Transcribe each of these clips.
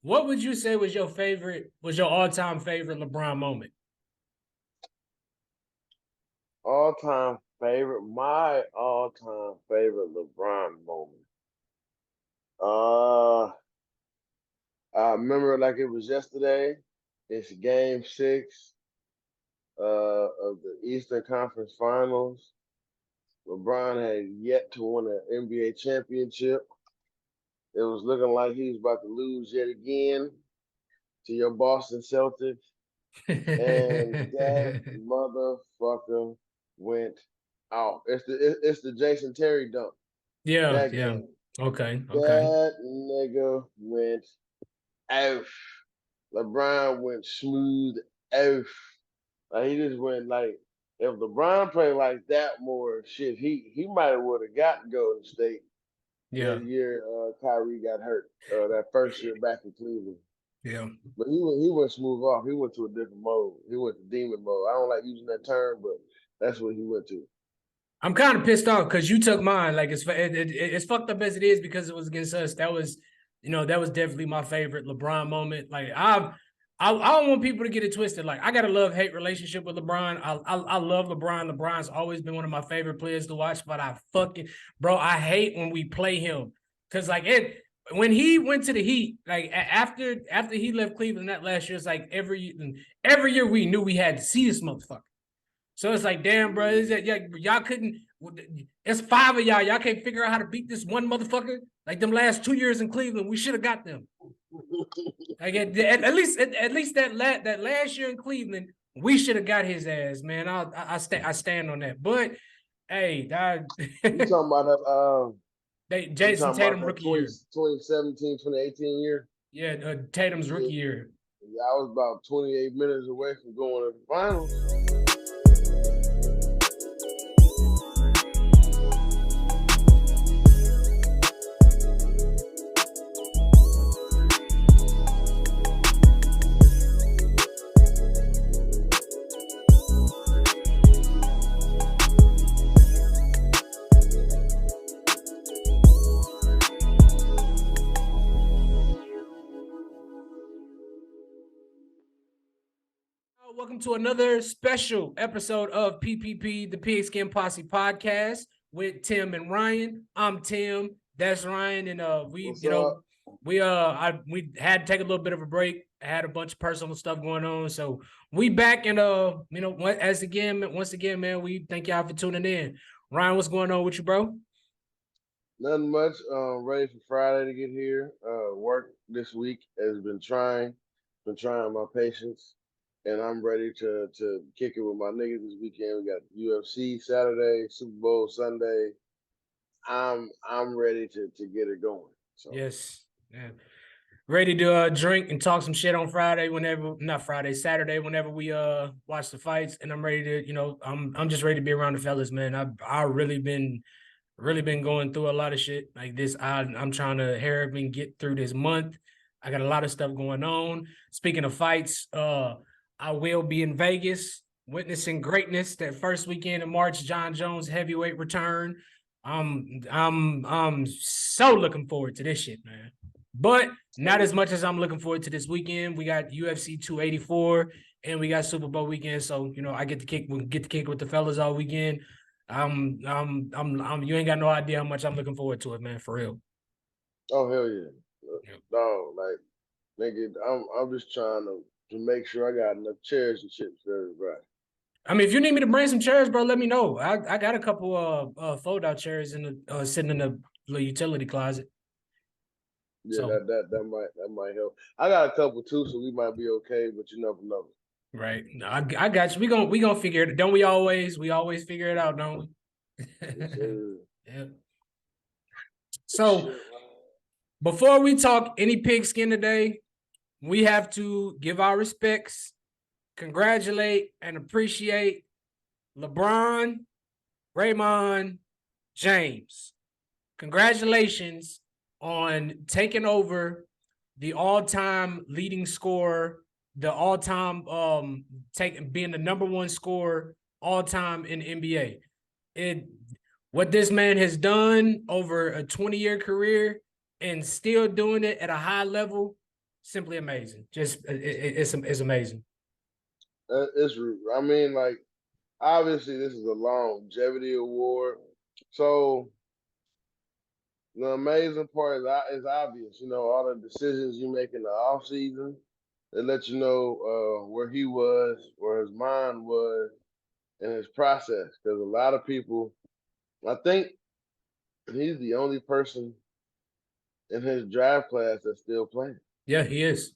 what would you say was your all-time favorite LeBron moment? My all-time favorite LeBron moment. Uh, I remember it like it was yesterday. It's Game 6 of the Eastern Conference Finals. LeBron had yet to win an NBA championship. It was looking like he was about to lose yet again to your Boston Celtics. And that motherfucker went out. It's the Jason Terry dunk. Yeah, That yeah. game. Okay. That nigga went out. LeBron went smooth out. Like he just went like if LeBron played like that more, shit, he might have would have got Golden State Yeah. that year. Kyrie got hurt. That first year back in Cleveland. Yeah. But he went smooth off. He went to a different mode. He went to demon mode. I don't like using that term, but that's what he went to. I'm kind of pissed off because you took mine. Like it's fucked up as it is because it was against us. That was definitely my favorite LeBron moment. Like I don't want people to get it twisted. Like I got a love-hate relationship with LeBron. I love LeBron. LeBron's always been one of my favorite players to watch. But I hate when we play him because when he went to the Heat, like after he left Cleveland that last year, it's like every year we knew we had to see this motherfucker. So it's like, damn, bro, y'all couldn't. It's 5 of y'all. Y'all can't figure out how to beat this one motherfucker. Like them last 2 years in Cleveland, we should have got them. Like at least that last year in Cleveland, we should have got his ass, man. I stand on that. But hey, you talking about Jason Tatum rookie 20, year, 2017, 2018 year? Yeah, Tatum's rookie year. Yeah, I was about 28 minutes away from going to the finals. Welcome to another special episode of PPP, the Pigskin Posse podcast with Tim and Ryan. I'm Tim, that's Ryan, and we had to take a little bit of a break. I had a bunch of personal stuff going on, so we back and once again, man, we thank y'all for tuning in. Ryan, what's going on with you, bro? Nothing much. Ready for Friday to get here. Work this week has been trying my patience. And I'm ready to kick it with my niggas this weekend. We got UFC Saturday, Super Bowl Sunday. I'm ready to get it going. So. Yes. Yeah. Ready to drink and talk some shit on Saturday whenever we watch the fights. And I'm ready to, I'm just ready to be around the fellas, man. I really been going through a lot of shit like this. I'm trying to hurry and get through this month. I got a lot of stuff going on. Speaking of fights, I will be in Vegas witnessing Greatness that first weekend in March. John Jones heavyweight return. I'm so looking forward to this shit, man. But not as much as I'm looking forward to this weekend. We got UFC 284 and we got Super Bowl weekend. So I get to kick with the fellas all weekend. You ain't got no idea how much I'm looking forward to it, man. For real. Oh hell yeah! No, like nigga, I'm just trying to make sure I got enough chairs and shit for everybody. I mean, if you need me to bring some chairs, bro, let me know. I got a couple fold-out chairs sitting in the little utility closet. Yeah, so, that might help. I got a couple too, so we might be okay, but you never know. Right. I got you. We gonna figure it. Don't we always? We always figure it out, don't we? Yes, yeah. So before we talk any pigskin today, we have to give our respects, congratulate, and appreciate LeBron, Raymond, James. Congratulations on taking over the all-time leading scorer, the all-time being the number one scorer all-time in the NBA. What this man has done over a 20-year career and still doing it at a high level simply amazing. Just it's amazing. I mean, like, obviously, this is a longevity award. So the amazing part is obvious. You know, all the decisions you make in the off season, they let you know where he was, where his mind was, in his process. Because a lot of people, I think he's the only person in his draft class that's still playing. Yeah, he is.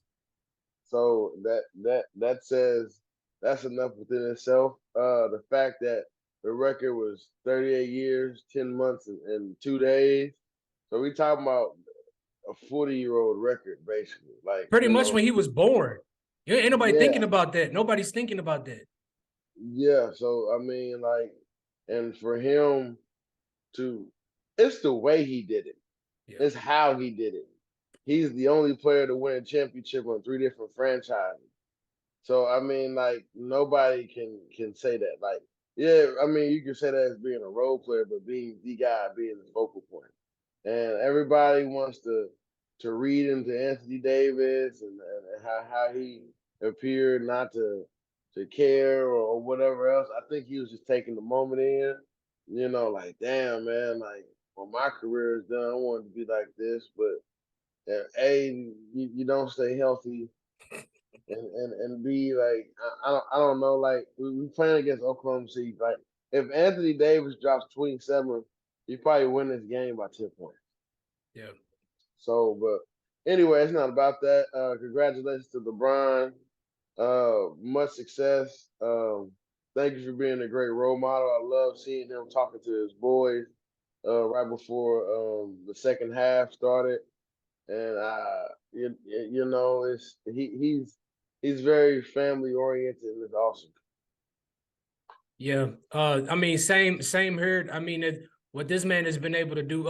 So that says that's enough within itself. The fact that the record was 38 years, 10 months, and 2 days. So we talking about a 40-year-old record, basically. Like, Pretty you much know, when he was born. Ain't nobody yeah, thinking about that. Nobody's thinking about that. yeah. So I mean, like, and for him to, it's the way he did it. Yeah. It's how he did it. He's the only player to win a championship on 3 different franchises. So I mean, like, nobody can say that. Like, yeah, I mean, you can say that as being a role player, but being the guy, being the focal point. And everybody wants to read into Anthony Davis and how he appeared not to care or whatever else. I think he was just taking the moment in, you know, like, damn, man, like, when my career is done, I want to be like this, but A, you don't stay healthy, and B, like, I don't know, like, we playing against Oklahoma City. Like, if Anthony Davis drops 27, he probably win this game by 10 points. Yeah. So, but anyway, it's not about that. Congratulations to LeBron. Much success. Thank you for being a great role model. I love seeing him talking to his boys right before the second half started, and you know, he's very family oriented, and it's awesome. Yeah. I mean, same here. I mean, what this man has been able to do.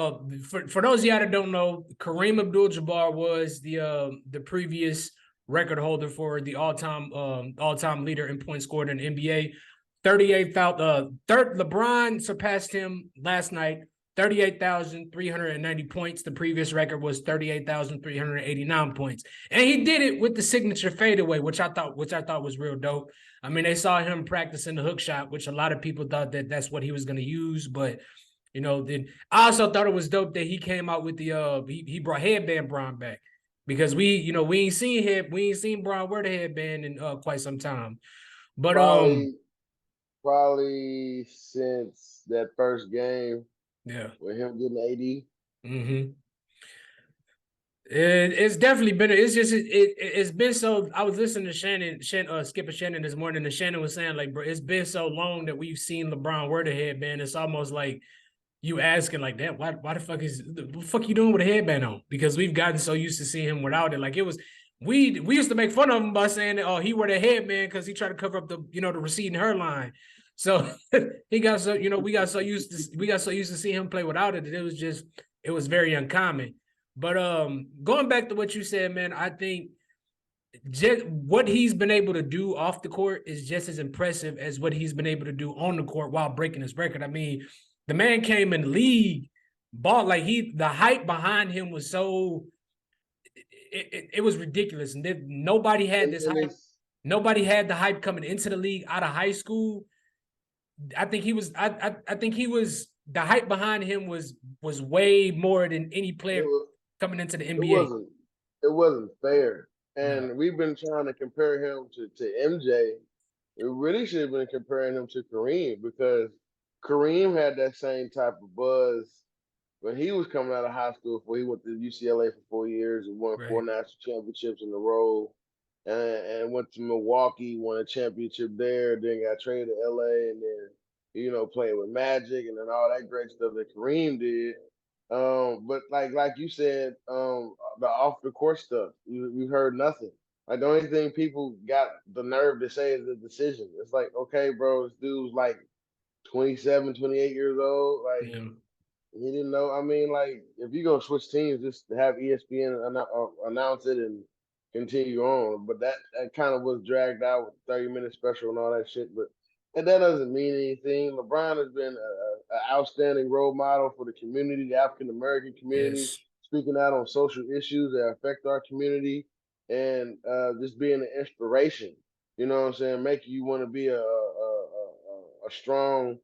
For those of y'all that don't know, Kareem Abdul-Jabbar was the previous record holder for the all-time leader in points scored in the NBA. 38,000. LeBron surpassed him last night. 38,390 points. The previous record was 38,389 points, and he did it with the signature fadeaway, which I thought was real dope. I mean, they saw him practicing the hook shot, which a lot of people thought that that's what he was going to use. But, you know, then I also thought it was dope that he came out with the he brought headband Bron back, because we ain't seen Bron wear the headband in quite some time. But Probably since that first game yeah. with him getting 80. Mm-hmm. It's definitely been. It's just it's been so. I was listening to Skip and Shannon this morning, and Shannon was saying, like, bro, it's been so long that we've seen LeBron wear the headband. It's almost like you asking, like, that, why the fuck you doing with a headband on? Because we've gotten so used to seeing him without it. Like, it was, we used to make fun of him by saying that, oh, he wore the headband because he tried to cover up the receding hairline. So he got so, we got so used to seeing him play without it that it was very uncommon. But going back to what you said, man, I think just what he's been able to do off the court is just as impressive as what he's been able to do on the court while breaking his record. I mean, the man came in the league, ball, like, the hype behind him was so, it was ridiculous, and nobody had this hype. Nobody had the hype coming into the league out of high school. I think he was. I think he was. The hype behind him was way more than any player coming into the NBA. It wasn't fair, No. and we've been trying to compare him to MJ. We really should have been comparing him to Kareem, because Kareem had that same type of buzz when he was coming out of high school, before he went to UCLA for 4 years and won 4 national championships in a row, and went to Milwaukee, won a championship there, then got traded to LA, and then playing with Magic, and then all that great stuff that Kareem did. But like you said, the off the court stuff, you heard nothing. Like, the only thing people got the nerve to say is the decision. It's like, okay, bro, this dude's like 27, 28 years old. Like, Yeah. he didn't know. I mean, like, if you go switch teams, just to have ESPN announce it and continue on. But that kind of was dragged out with the 30-minute special and all that shit. But and that doesn't mean anything. LeBron has been an outstanding role model for the community, the African American community, Yes. speaking out on social issues that affect our community. and just being an inspiration. You know what I'm saying? Making you want to be a strong,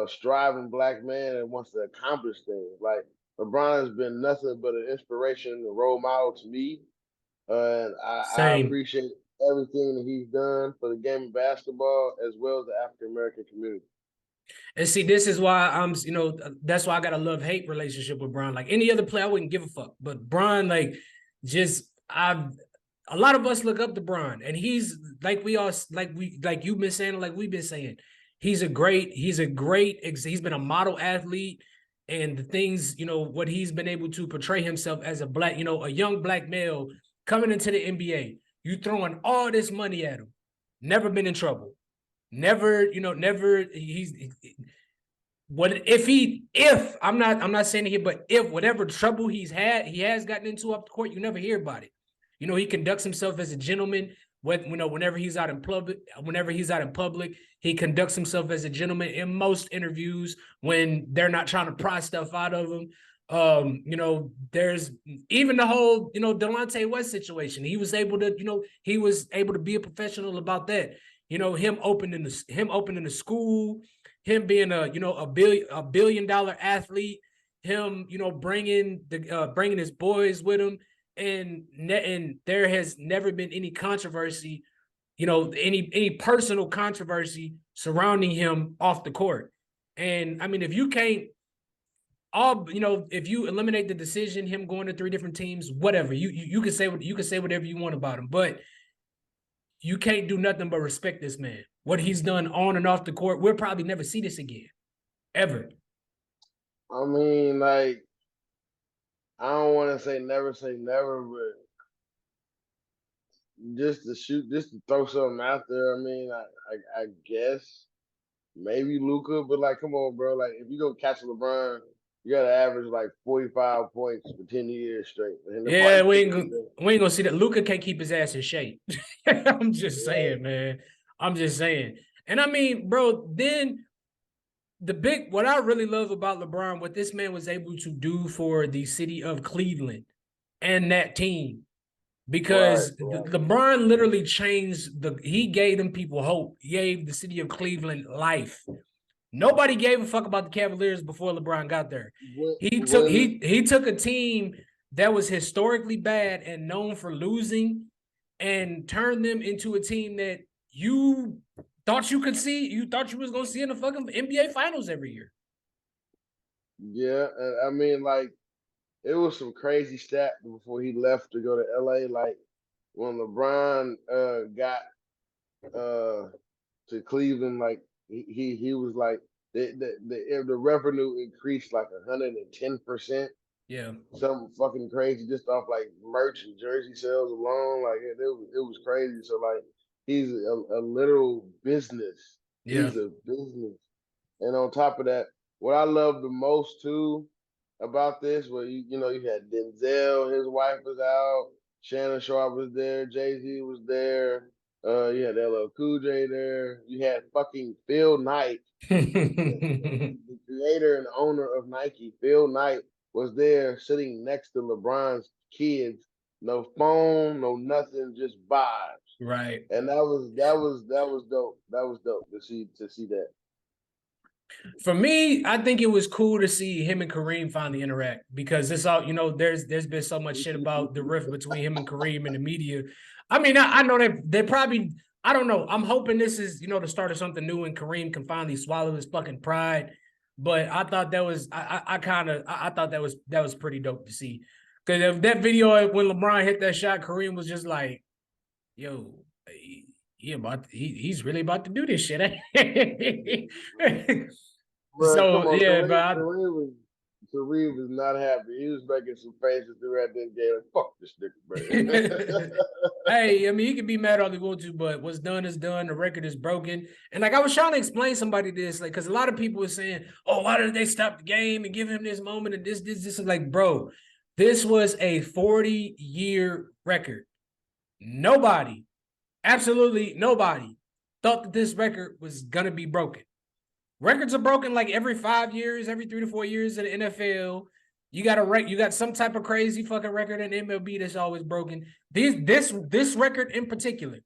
striving black man that wants to accomplish things. Like LeBron has been nothing but an inspiration and a role model to me, and I Same. appreciate everything that he's done for the game of basketball as well as the African American community. And see, this is why that's why I got a love-hate relationship with Bron. Like any other player, I wouldn't give a fuck. But Bron, like, just a lot of us look up to Bron, and he's like like you've been saying, like we've been saying, he's been a model athlete, and the things, what he's been able to portray himself as a young black male coming into the NBA. You throwing all this money at him, never been in trouble. Never if I'm not saying it here, but if whatever trouble he has gotten into up the court, you never hear about it. He conducts himself as a gentleman. Whenever he's out in public, he conducts himself as a gentleman in most interviews when they're not trying to pry stuff out of him. There's even the whole, Delonte West situation. He was able to be a professional about that. Him opening the school, him being a billion dollar athlete, him bringing his boys with him, and there has never been any controversy, any personal controversy surrounding him off the court. And I mean, if you can't if you eliminate the decision, him going to 3 different teams, whatever, you can say whatever you want about him, but you can't do nothing but respect this man. What he's done on and off the court, we'll probably never see this again, ever. I mean, like, I don't want to say never, but just to throw something out there. I mean, I guess maybe Luka, but like, come on, bro. Like, if you go catch LeBron, you got to average like 45 points for 10 years straight. And yeah, we ain't gonna see that. Luka can't keep his ass in shape. I'm just saying, man. I'm just saying. And I mean, bro, then what I really love about LeBron, what this man was able to do for the city of Cleveland and that team, because right. LeBron literally he gave them people hope. He gave the city of Cleveland life. Nobody gave a fuck about the Cavaliers before LeBron got there. He took a team that was historically bad and known for losing and turned them into a team that you thought you could see. You thought you was going to see in the fucking NBA Finals every year. Yeah, I mean, like, it was some crazy stat before he left to go to LA. Like, when LeBron got to Cleveland, like, he was like, the revenue increased like 110%. Yeah, something fucking crazy just off like merch and jersey sales alone. Like, it was crazy. So like, he's a literal business. yeah. He's a business. And on top of that, what I love the most too about this, where you had Denzel, his wife was out, Shannon Sharp was there, Jay-Z was there, you had LL Cool J there, you had fucking Phil Knight, the creator and owner of Nike. Phil Knight was there sitting next to LeBron's kids. No phone, no nothing, just vibes. Right. And that was dope. That was dope to see that. For me, I think it was cool to see him and Kareem finally interact, because it's all, there's been so much shit about the rift between him and Kareem in the media. I mean, I know they probably, I don't know. I'm hoping this is, the start of something new and Kareem can finally swallow his fucking pride. But I thought that was, I thought that was pretty dope to see. Because that video when LeBron hit that shot, Kareem was just like, yo, he's really about to do this shit. Bro, So yeah, but Kareem was not happy. He was making some faces throughout that game. Like, fuck this nigga, bro. Hey, I mean, he can be mad all he wants to, but what's done is done. The record is broken. And like, I was trying to explain somebody this, like, because a lot of people were saying, "Oh, why did they stop the game and give him this moment and this?" Is like, bro, this was a 40-year record. Nobody, absolutely nobody, thought that this record was gonna be broken. Records are broken like every 5 years, every 3 to 4 years in the NFL. You got some type of crazy fucking record in MLB that's always broken. This record in particular,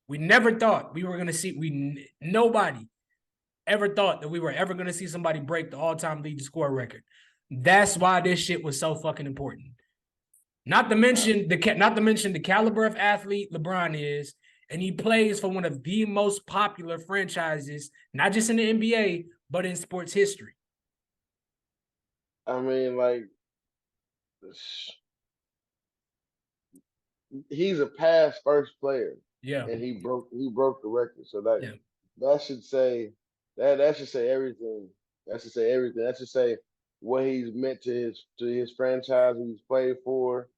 we never thought we were gonna see. Nobody ever thought that we were ever gonna see somebody break the all-time leading score record. That's why this shit was so fucking important. Not to mention the caliber of athlete LeBron is, and he plays for one of the most popular franchises, not just in the NBA, but in sports history. I mean, like, he's a past first player, Yeah, and he broke the record. So that yeah. that should say that should say everything. That should say everything. That should say what he's meant to his franchise he's played for,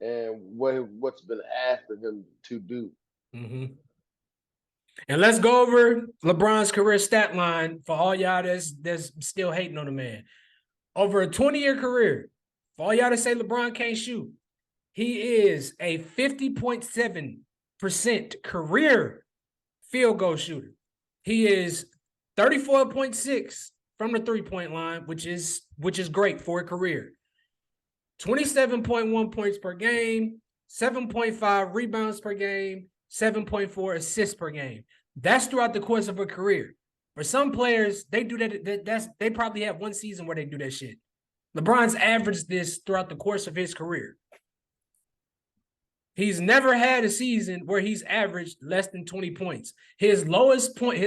and what's been asked of him to do. Mm-hmm. And let's go over LeBron's career stat line for all y'all that's still hating on the man. Over a 20-year career, for all y'all to say LeBron can't shoot, he is a 50.7% career field goal shooter. He is 34.6 from the three-point line, which is great for a career. 27.1 points per game, 7.5 rebounds per game, 7.4 assists per game. That's throughout the course of a career. For some players, they do that. They probably have one season where they do that shit. LeBron's averaged this throughout the course of his career. He's never had a season where he's averaged less than 20 points. His lowest point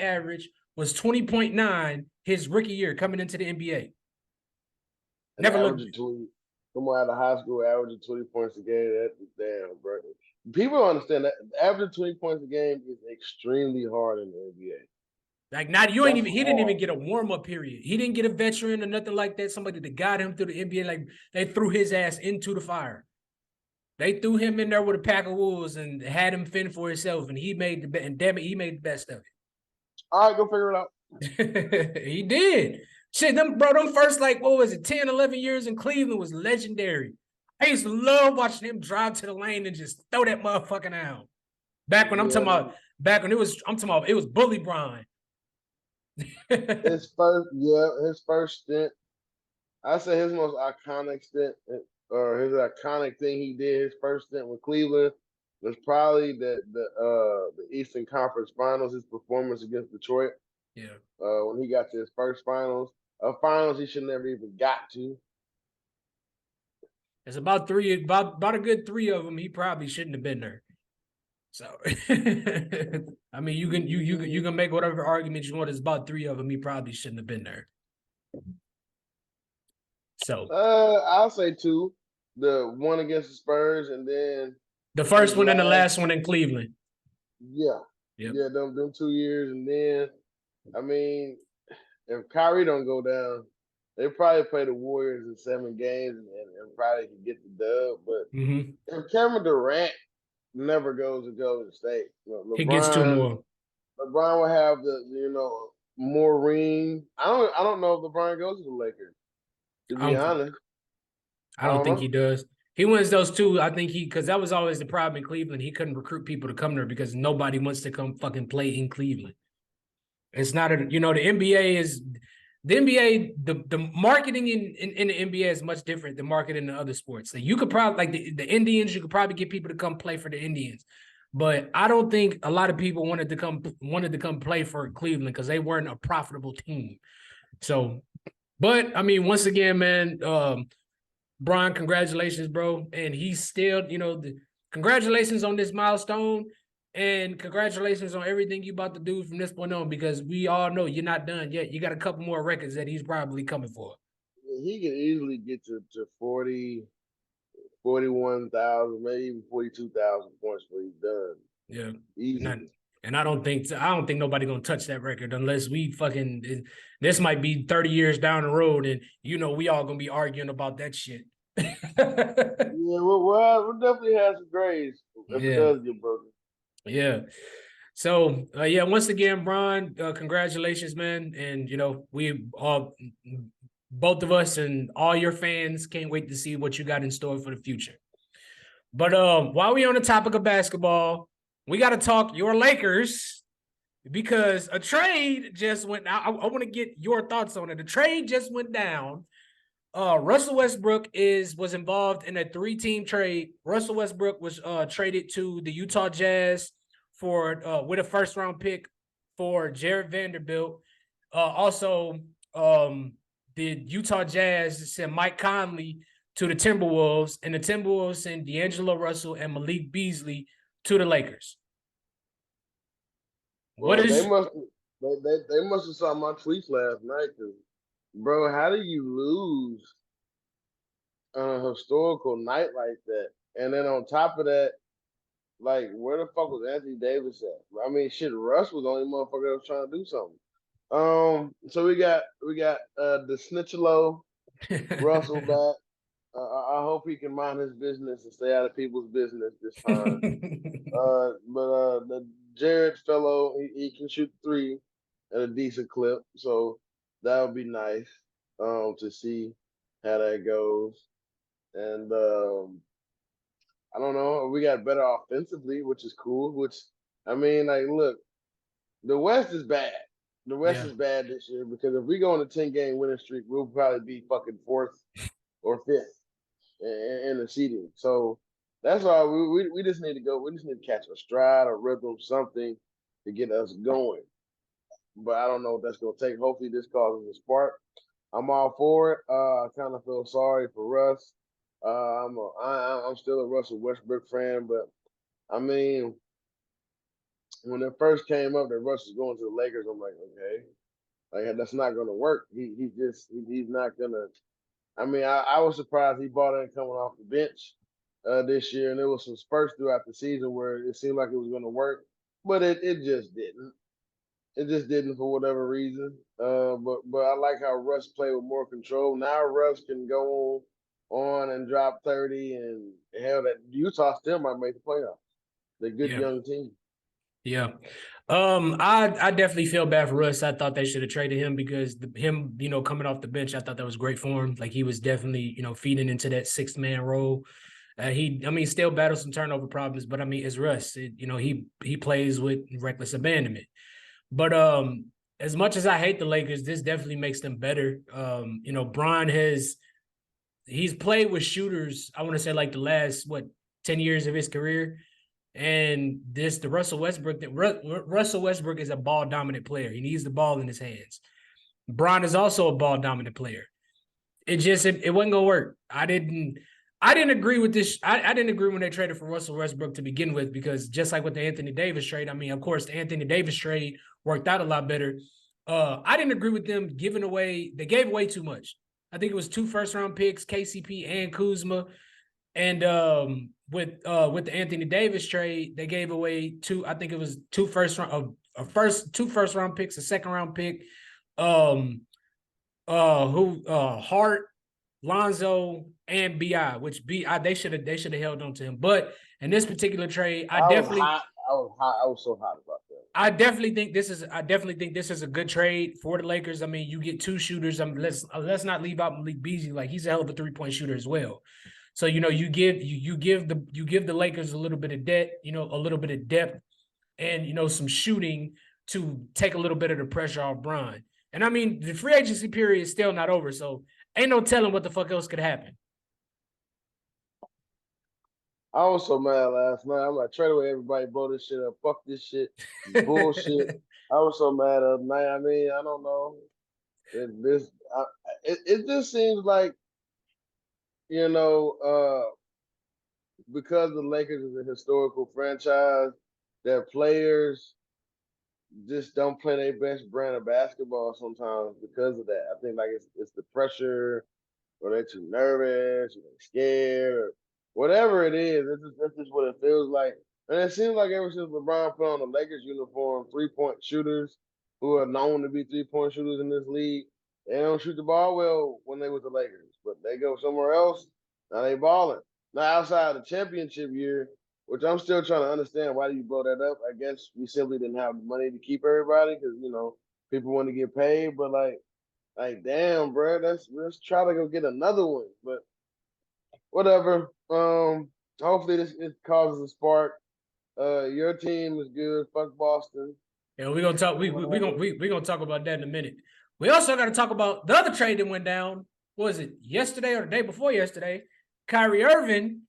average was 20.9 his rookie year coming into the NBA. Never looked. Coming out of high school, averaging 20 points a game. That's damn, bro. People don't understand that averaging 20 points a game is extremely hard in the NBA. Like he didn't even get a warm-up period. He didn't get a veteran or nothing like that. Somebody that got him through the NBA, like they threw his ass into the fire. They threw him in there with a pack of wolves and had him fend for himself, and he made he made the best of it. All right, go figure it out. He did. Shit, them first, 10, 11 years in Cleveland was legendary. I used to love watching him drive to the lane and just throw that motherfucking out. I'm talking about it was Bully Brian. his first stint. I say his most iconic stint, or his iconic thing he did, his first stint with Cleveland, was probably the Eastern Conference Finals, his performance against Detroit. Yeah. When he got to his first finals he should never even got to. There's about a good three of them he probably shouldn't have been there. So, I mean, you can make whatever argument you want. There's about three of them he probably shouldn't have been there. So, I'll say two. The one against the Spurs, and then the first one and the last one in Cleveland. Yeah. Yep. Yeah, them 2 years, and then I mean, if Kyrie don't go down, they probably play the Warriors in 7 games and probably can get the dub. But if Kevin Durant never goes to Golden State, LeBron, he gets 2 more. LeBron will have the more ring. I don't know if LeBron goes to the Lakers. To be honest, I don't think he does. He wins those 2. I think because that was always the problem in Cleveland. He couldn't recruit people to come there because nobody wants to come fucking play in Cleveland. It's not the NBA is the NBA. The marketing in the NBA is much different than marketing in other sports. So you could probably the Indians. You could probably get people to come play for the Indians, but I don't think a lot of people wanted to come play for Cleveland because they weren't a profitable team. So, but I mean, once again, man. Brian, congratulations, bro. And he's still, congratulations on this milestone, and congratulations on everything you about to do from this point on, because we all know you're not done yet. You got a couple more records that he's probably coming for. He can easily get to 40, 41,000, maybe even 42,000 points before he's done. Yeah. Easily. And I don't think nobody gonna touch that record unless we this might be 30 years down the road, and we all gonna be arguing about that shit. Yeah, we'll definitely have some grades if it does get broken. Yeah. So once again, Brian, congratulations, man. And we all, both of us and all your fans, can't wait to see what you got in store for the future. But while we on the topic of basketball, we got to talk your Lakers, because a trade just went out. I want to get your thoughts on it. The trade just went down Russell Westbrook was involved in a 3-team trade. Russell Westbrook was traded to the Utah Jazz for with a first-round pick for Jared Vanderbilt. Also, the Utah Jazz sent Mike Conley to the Timberwolves, and the Timberwolves sent D'Angelo Russell and Malik Beasley to the Lakers. Well, they must have saw my tweets last night, because, bro, how do you lose on a historical night like that? And then on top of that, like, where the fuck was Anthony Davis at? I mean, shit, Russ was the only motherfucker that was trying to do something. So we got the Snitchelo Russell back. I hope he can mind his business and stay out of people's business this time. But the Jared fellow, he can shoot three at a decent clip, so that would be nice to see how that goes. And I don't know, we got better offensively, which is cool. Which, I mean, like, look, the West is bad. The West is bad this year, because if we go on a 10-game winning streak, we'll probably be fucking fourth or fifth in the seeding. So that's why we just need to go. We just need to catch a stride, a rhythm, something to get us going. But I don't know what that's going to take. Hopefully this causes a spark. I'm all for it. I kind of feel sorry for Russ. I'm still a Russell Westbrook fan, but I mean, when it first came up that Russ was going to the Lakers, I'm like, okay, like, that's not going to work. He's not going to. I mean, I was surprised he bought in coming off the bench this year, and there was some spurts throughout the season where it seemed like it was going to work, but it just didn't. It just didn't for whatever reason. But I like how Russ played with more control. Now Russ can go on and drop 30, and hell, that Utah still might make the playoffs. They're a good young team. Yeah. I definitely feel bad for Russ. I thought they should have traded him, because him, coming off the bench, I thought that was great for him. Like, he was definitely, feeding into that sixth man role. He still battles some turnover problems, but I mean, it's Russ. He plays with reckless abandonment. But as much as I hate the Lakers, this definitely makes them better. Bron he's played with shooters, I want to say, like, the last 10 years of his career. And the Russell Westbrook is a ball dominant player. He needs the ball in his hands. Bron is also a ball dominant player. It wasn't gonna work. I didn't agree with this. I didn't agree when they traded for Russell Westbrook to begin with, because just like with the Anthony Davis trade, I mean, of course, the Anthony Davis trade worked out a lot better. I didn't agree with them giving away. They gave away too much. I think it was 2 first-round picks, KCP and Kuzma. And with the Anthony Davis trade, they gave away two first round picks, a second round pick. Hart, Lonzo, and BI, which BI they should have held on to him. But in this particular trade, I was so hot about that. I definitely think this is a good trade for the Lakers. I mean, you get 2 shooters. Let's not leave out Malik Beasley. Like, he's a hell of a 3-point shooter as well. So, you give the Lakers a little bit of a little bit of depth, and some shooting to take a little bit of the pressure off Bron. And I mean, the free agency period is still not over, so ain't no telling what the fuck else could happen. I was so mad last night. I'm like, trade away everybody, blow this shit up, fuck this shit, bullshit. I was so mad the other night. I mean, I don't know. It just seems like, because the Lakers is a historical franchise, their players just don't play their best brand of basketball sometimes because of that. I think, like, it's the pressure, or they're too nervous, or they're scared, or whatever it is. That's just what it feels like. And it seems like ever since LeBron put on the Lakers uniform, 3-point shooters who are known to be 3-point shooters in this league, they don't shoot the ball well when they with the Lakers, but they go somewhere else, now they balling. Now, outside of the championship year, which I'm still trying to understand, why do you blow that up? I guess we simply didn't have the money to keep everybody, because people want to get paid. But like, damn, bro, let's try to go get another one. But whatever. Hopefully it causes a spark. Your team is good. Fuck Boston. Yeah, we're gonna talk. We're gonna talk about that in a minute. We also got to talk about the other trade that went down. was it yesterday or the day before yesterday? Kyrie Irving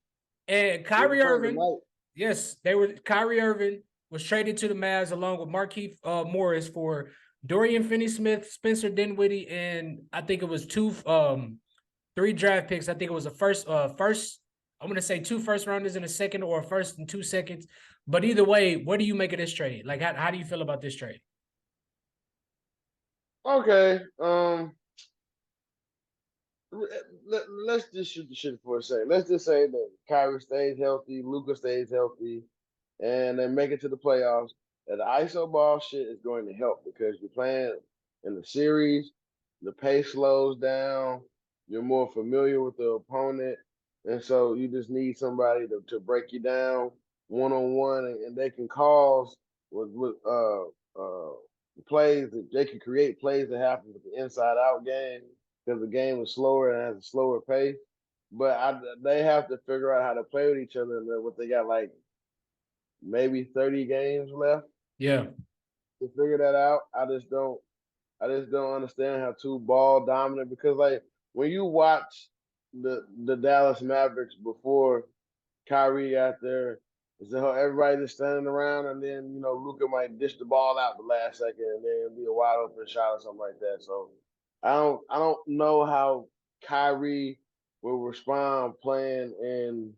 and Yeah, we Kyrie played Irving. tonight. Yes, they were. Kyrie Irving was traded to the Mavs along with Markieff Morris for Dorian Finney-Smith, Spencer Dinwiddie, and I think it was three draft picks. I think it was a first. I'm gonna say 2 first rounders and a second, or a first and 2 seconds. But either way, what do you make of this trade? Like, how do you feel about this trade? Okay. Let's just shoot the shit for a second. Let's just say that Kyrie stays healthy, Luka stays healthy, and they make it to the playoffs. And the ISO ball shit is going to help because you're playing in the series, the pace slows down, you're more familiar with the opponent, and so you just need somebody to break you down one on one, and they can cause with plays that they can create plays that happen with the inside out game because the game is slower and has a slower pace. But they have to figure out how to play with each other. And what they got, like maybe 30 games left Yeah. to figure that out. I just don't understand how two ball dominant, because like when you watch the Dallas Mavericks before Kyrie got there, is how everybody just standing around, and then Luka might dish the ball out the last second, and then it'll be a wide open shot or something like that. So I don't know how Kyrie will respond playing in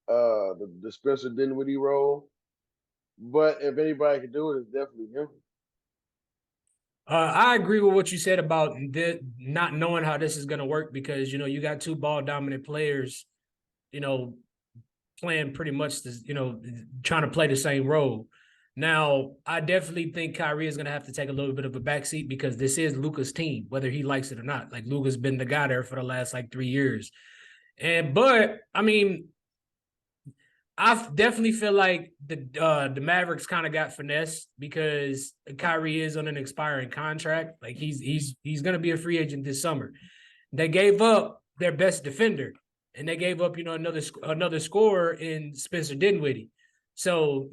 the Spencer Dinwiddie role. But if anybody can do it, it's definitely him. I agree with what you said about not knowing how this is going to work because you got 2 ball dominant players, you know, playing pretty much this, trying to play the same role. Now, I definitely think Kyrie is going to have to take a little bit of a backseat because this is Luka's team, whether he likes it or not. Like, Luka's been the guy there for the last 3 years. But I mean, I definitely feel like the Mavericks kind of got finessed because Kyrie is on an expiring contract. Like, he's going to be a free agent this summer. They gave up their best defender, and they gave up another scorer in Spencer Dinwiddie. So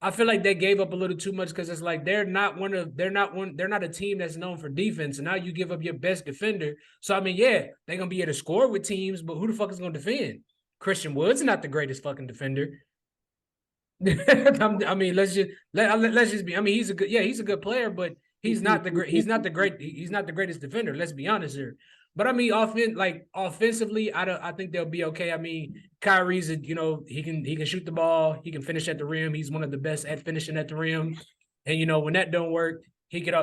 I feel like they gave up a little too much because it's like they're not a team that's known for defense, and now you give up your best defender. So I mean, yeah, they're gonna be able to score with teams, but who the fuck is gonna defend? Christian Wood's not the greatest fucking defender. I mean, let's just be. I mean, he's a good player, but he's not the greatest defender. Let's be honest here. But I mean, offensively, I think they'll be okay. I mean, Kyrie's he can shoot the ball, he can finish at the rim. He's one of the best at finishing at the rim. And when that don't work, he could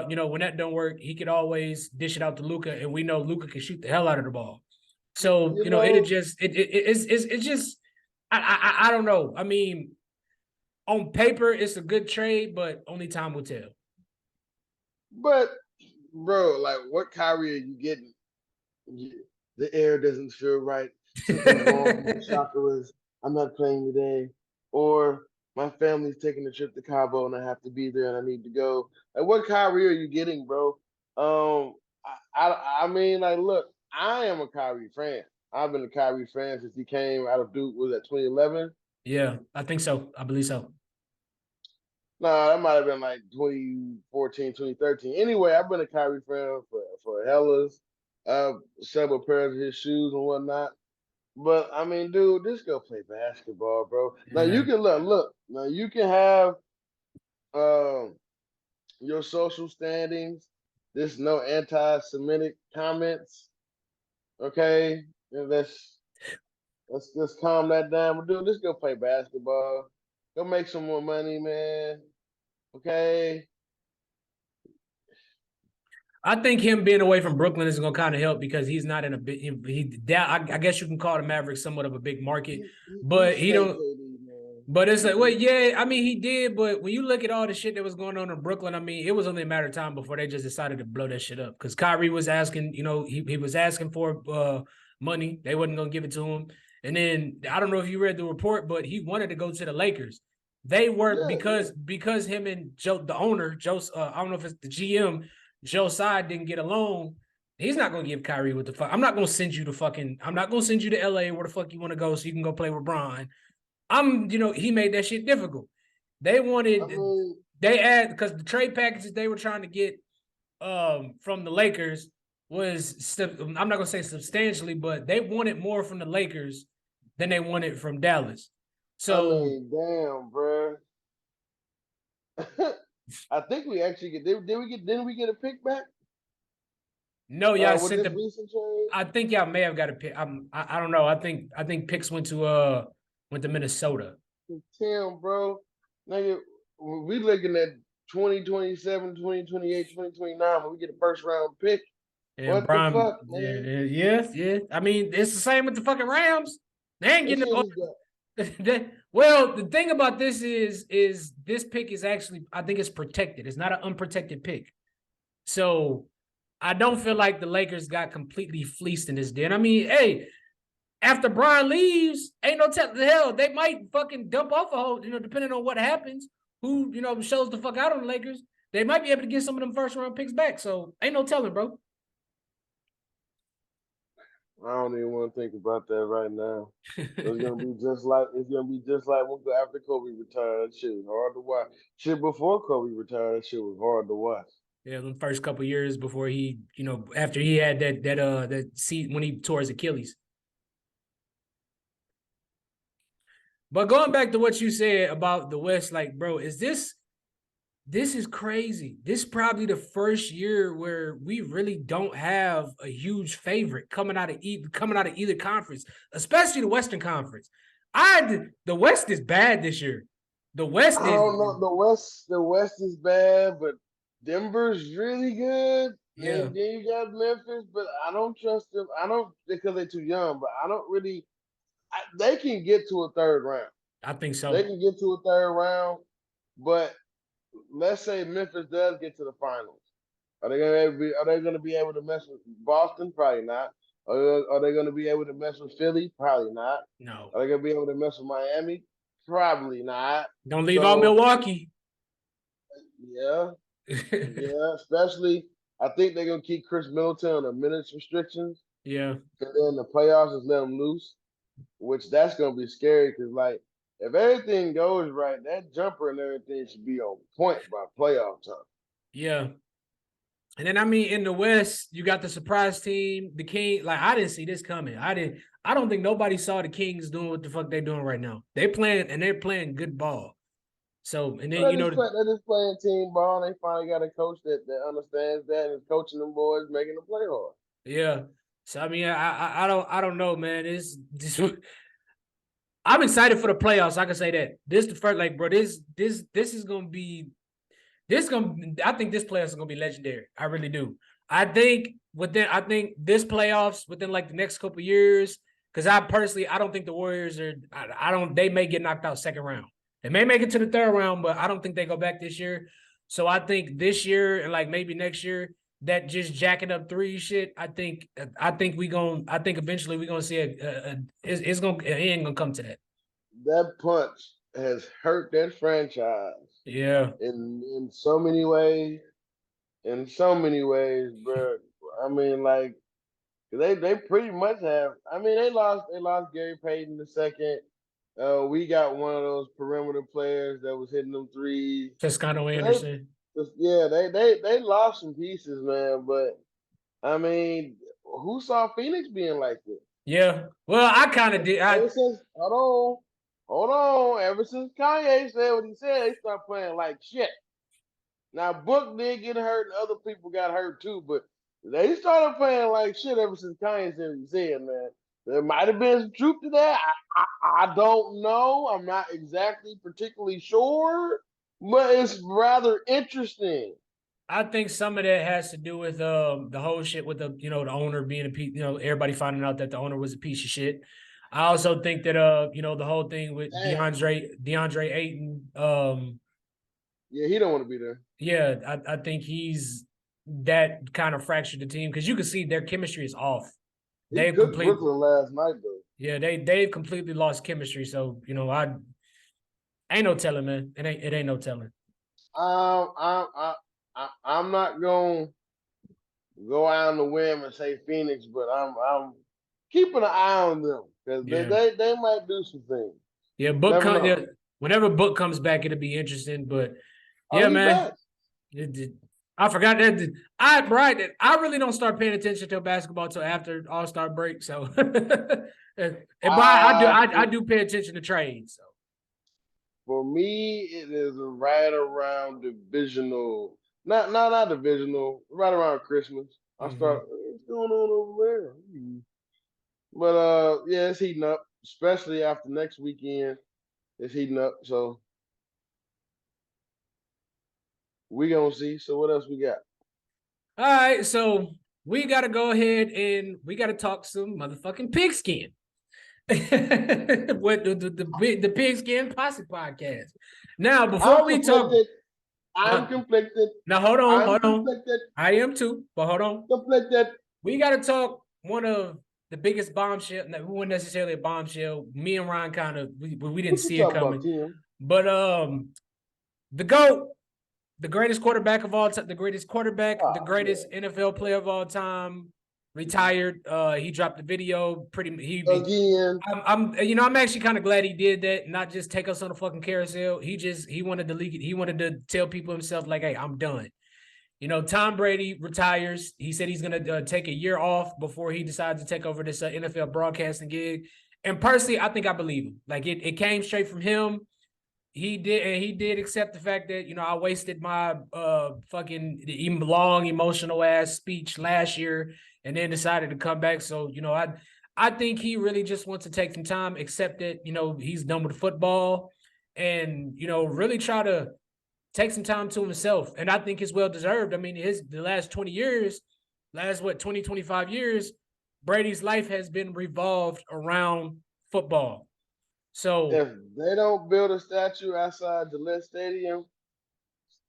always dish it out to Luka, and we know Luka can shoot the hell out of the ball. So it's just I don't know. I mean, on paper, it's a good trade, but only time will tell. But bro, like, what Kyrie are you getting? The air doesn't feel right. Something's wrong with the chakras. I'm not playing today. Or my family's taking a trip to Cabo and I have to be there and I need to go. Like, what Kyrie are you getting, bro? I mean, like, look, I am a Kyrie fan. I've been a Kyrie fan since he came out of Duke. Was that 2011? Yeah, I think so. I believe so. Nah, that might have been like 2014, 2013. Anyway, I've been a Kyrie fan for Hellas, several pairs of his shoes and whatnot. But I mean, dude, just go play basketball, bro. Now Yeah. you can look. Now you can have um your social standings. There's no anti-Semitic comments. Okay, and let's just calm that down. But dude, just go play basketball. Go make some more money, man. Okay. I think him being away from Brooklyn is going to kind of help because he's not in a big. I guess you can call the Mavericks somewhat of a big market, but he don't. But it's like, well, yeah, I mean, he did, but when you look at all the shit that was going on in Brooklyn, I mean, it was only a matter of time before they just decided to blow that shit up. Because Kyrie was asking, he was asking for money. They wasn't going to give it to him. And then, I don't know if you read the report, but he wanted to go to the Lakers. They were, because him and Joe, the owner, Joe, I don't know if it's the GM, Joe Tsai didn't get along. He's not going to give Kyrie what the fuck. I'm not going to send you to LA where the fuck you want to go so you can go play with Bron. He made that shit difficult. They wanted, because the trade packages they were trying to get, from the Lakers was I'm not gonna say substantially, but they wanted more from the Lakers than they wanted from Dallas. I So mean, damn, bro. I think we actually get. Didn't we get a pick back? no, y'all With sent this the. recent trade. I think y'all may have got a pick. I don't know. I think picks went to Minnesota. Damn, bro. Nigga, we looking at 2027, 2028, 2029 when we get a first round pick. And What the Brian, fuck, yeah, man? yeah. I mean, it's the same with the fucking Rams. They ain't That getting shit the. is that. Well, the thing about this is this pick is actually, I think it's protected. It's not an unprotected pick. So I don't feel like the Lakers got completely fleeced in this deal. I mean, hey, after Brian leaves, ain't no telling the hell. They might fucking dump off a whole, depending on what happens, who, shows the fuck out on the Lakers. They might be able to get some of them first round picks back. So ain't no telling, bro. I don't even want to think about that right now. It's gonna be just like after Kobe retired. That shit was hard to watch. Shit before Kobe retired, that shit was hard to watch. Yeah, the first couple years before he, after he had that seat when he tore his Achilles. But going back to what you said about the West, like, bro, this is crazy. This is probably the first year where we really don't have a huge favorite coming out of either conference, especially the Western Conference. The West is bad this year. The West I is don't know. The West is bad, but Denver's really good. yeah. And then you got Memphis, but I don't trust them. I don't because they're too young, but I don't really. They can get to a third round. I think They so. can get to a third round, but let's say Memphis does get to the finals. Are they gonna be able to mess with Boston? Probably not. Are they gonna be able to mess with Philly? Probably not. No, Are they gonna be able to mess with Miami? Probably not. don't leave out So Milwaukee. yeah, yeah. Especially, I think they're gonna keep Chris Middleton on the minutes restrictions, Yeah. and then the playoffs just let him loose, which that's gonna be scary because like if everything goes right, that jumper and everything should be on point by playoff time. Yeah. And then I mean in the West, you got the surprise team, the King. Like I didn't see this coming. I don't think nobody saw the Kings doing what the fuck they doing right now. They're playing good ball. So and then Well, they're just playing team ball. And they finally got a coach that understands that and is coaching them boys, making them play hard. yeah. So I mean I don't know, man. This I'm excited for the playoffs. I can say that. This the first, like, bro. This is gonna be I think this playoffs is gonna be legendary. I really do. I think this playoffs within like the next couple years, because I don't think the Warriors are. I don't. They may get knocked out second round. They may make it to the third round, but I don't think they go back this year. So I think this year and like maybe next year, that just jacking up three shit. I think eventually we're gonna see it ain't gonna come to that. That punch has hurt that franchise Yeah. in so many ways. In so many ways, bro. I mean, like they pretty much have. I mean, they lost Gary Payton the second. We got one of those perimeter players that was hitting them threes. Toscano So Anderson. they lost some pieces, man. But I mean, who saw Phoenix being like this? Yeah. Well, I kind of did. Ever since hold on. Ever since Kanye said what he said, they start playing like shit. Now Book did get hurt, and other people got hurt too, but they started playing like shit ever since Kanye said what he said, man. There might have been some truth to that. I don't know. I'm not exactly particularly sure, but it's rather interesting. I think some of that has to do with the whole shit with the owner being a piece, everybody finding out that the owner was a piece of shit. I also think that the whole thing with Damn. DeAndre Ayton, Yeah, he don't want to be there. yeah, I think he's that kind of fractured the team because you can see their chemistry is off. He cooked Brooklyn last night though. Yeah, they've completely lost chemistry. So I ain't no telling, man. It ain't no telling. I'm not gonna go out on the whim and say Phoenix, but I'm keeping an eye on them because Yeah. they might do some things. Yeah, whenever Book comes back, it'll be interesting. But Oh, yeah, he man. back. I forgot that. I really don't start paying attention to basketball till after All-Star break. So, but I do pay attention to trades. So For me, it is right around divisional, not divisional, right around Christmas. I start, what's going on over there? But yeah, it's heating up, especially after next weekend. It's heating up, so we gonna see. So what else we got? all right, so we gotta go ahead and we gotta talk some motherfucking pigskin. With the pigskin posse podcast. Now, before we talk, I'm conflicted. Now hold on, I'm conflicted. I am too, but hold on. Conflicted. We gotta talk one of the biggest bombshell. No, we weren't necessarily a bombshell. Me and Ron kind of we didn't see it coming. But the GOAT, the greatest quarterback of all time, the greatest NFL player of all time, retired. He dropped the video. I'm actually kind of glad he did that, not just take us on a fucking carousel. He wanted to leak it. He wanted to tell people himself, like, hey, I'm done. Tom Brady retires. He said he's gonna take a year off before he decides to take over this NFL broadcasting gig. And personally, I think I believe him. Like it came straight from him. He did accept the fact that I wasted my fucking long emotional ass speech last year and then decided to come back. So I think he really just wants to take some time, accept that he's done with football, and really try to take some time to himself. And I think it's well deserved. I mean, the last 20 years, 25 years, Brady's life has been revolved around football. So if they don't build a statue outside Gillette Stadium,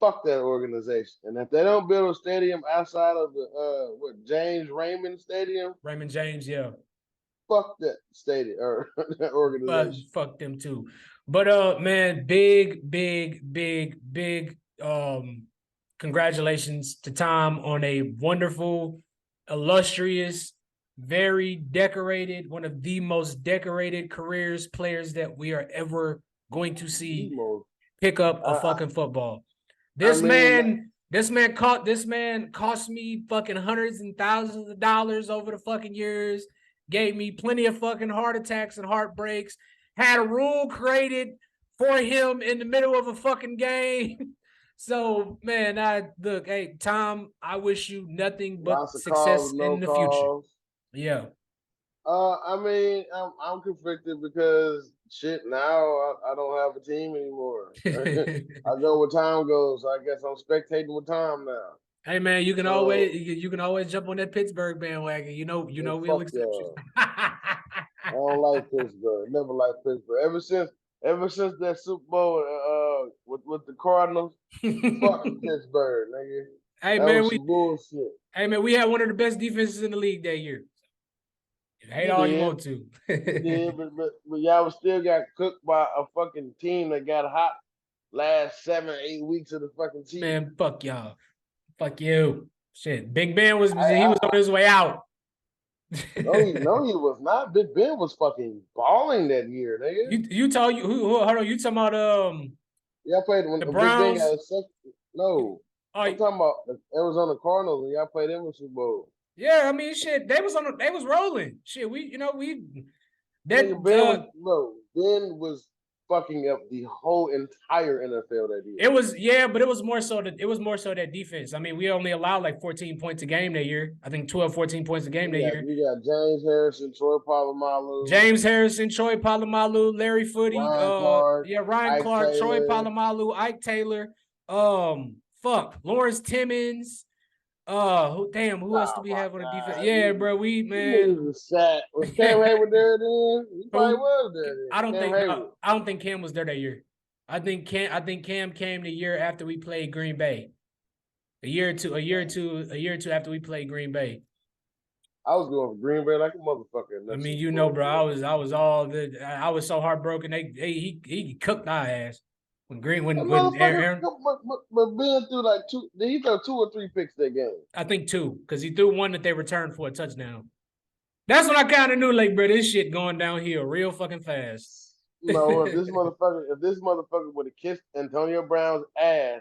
fuck that organization. And if they don't build a stadium outside of the James Raymond Stadium, Raymond James, yeah, fuck that stadium or that organization. Fuck them too. But man, big congratulations to Tom on a wonderful, illustrious, very decorated, one of the most decorated players that we are ever going to see pick up a fucking football. This man cost me fucking hundreds and thousands of dollars over the fucking years, gave me plenty of fucking heart attacks and heartbreaks, had a rule created for him in the middle of a fucking game. So, man, hey, Tom, I wish you nothing but success in the future. Yeah. I'm conflicted because shit, now I don't have a team anymore. I go where time goes. I guess I'm spectating with time now. Hey man, you can always jump on that Pittsburgh bandwagon. We'll accept you. I don't like Pittsburgh. Never liked Pittsburgh. Ever since that Super Bowl with the Cardinals, fucking Pittsburgh, nigga. Hey man, bullshit. Hey man, we had one of the best defenses in the league that year. Hate all you want to. Yeah, but y'all still got cooked by a fucking team that got hot last 7-8 weeks of the fucking season. Man, fuck y'all. Fuck you. Shit. Big Ben was on his way out. No, he was not. Big Ben was fucking balling that year, nigga. You talking about y'all played when the Big Browns? Ben got no. I'm talking about the Arizona Cardinals when y'all played them in Super Bowl. Yeah, I mean, shit, they was rolling. Shit, Ben was fucking up the whole entire NFL that year. But it was more so that defense. I mean, we only allowed like 14 points a game that year. I think 12, 14 points a game that year. You got James Harrison, Troy Polamalu, Larry Footy, Ryan Clark, Troy Polamalu, Ike Taylor, Lawrence Timmons. Who else do we have on the defense? Yeah, bro, was Cam Hayward there then? He probably was there then. I don't think Cam was there that year. I think Cam came the year after we played Green Bay. A year or two after we played Green Bay. I was going for Green Bay like a motherfucker. I mean, bro, I was all good. I was so heartbroken. He cooked our ass. When Aaron, but Ben threw like two. Did he throw 2 or 3 picks that game? I think 2, because he threw one that they returned for a touchdown. That's when I kind of knew, like, bro, this shit going downhill real fucking fast. If this motherfucker would have kissed Antonio Brown's ass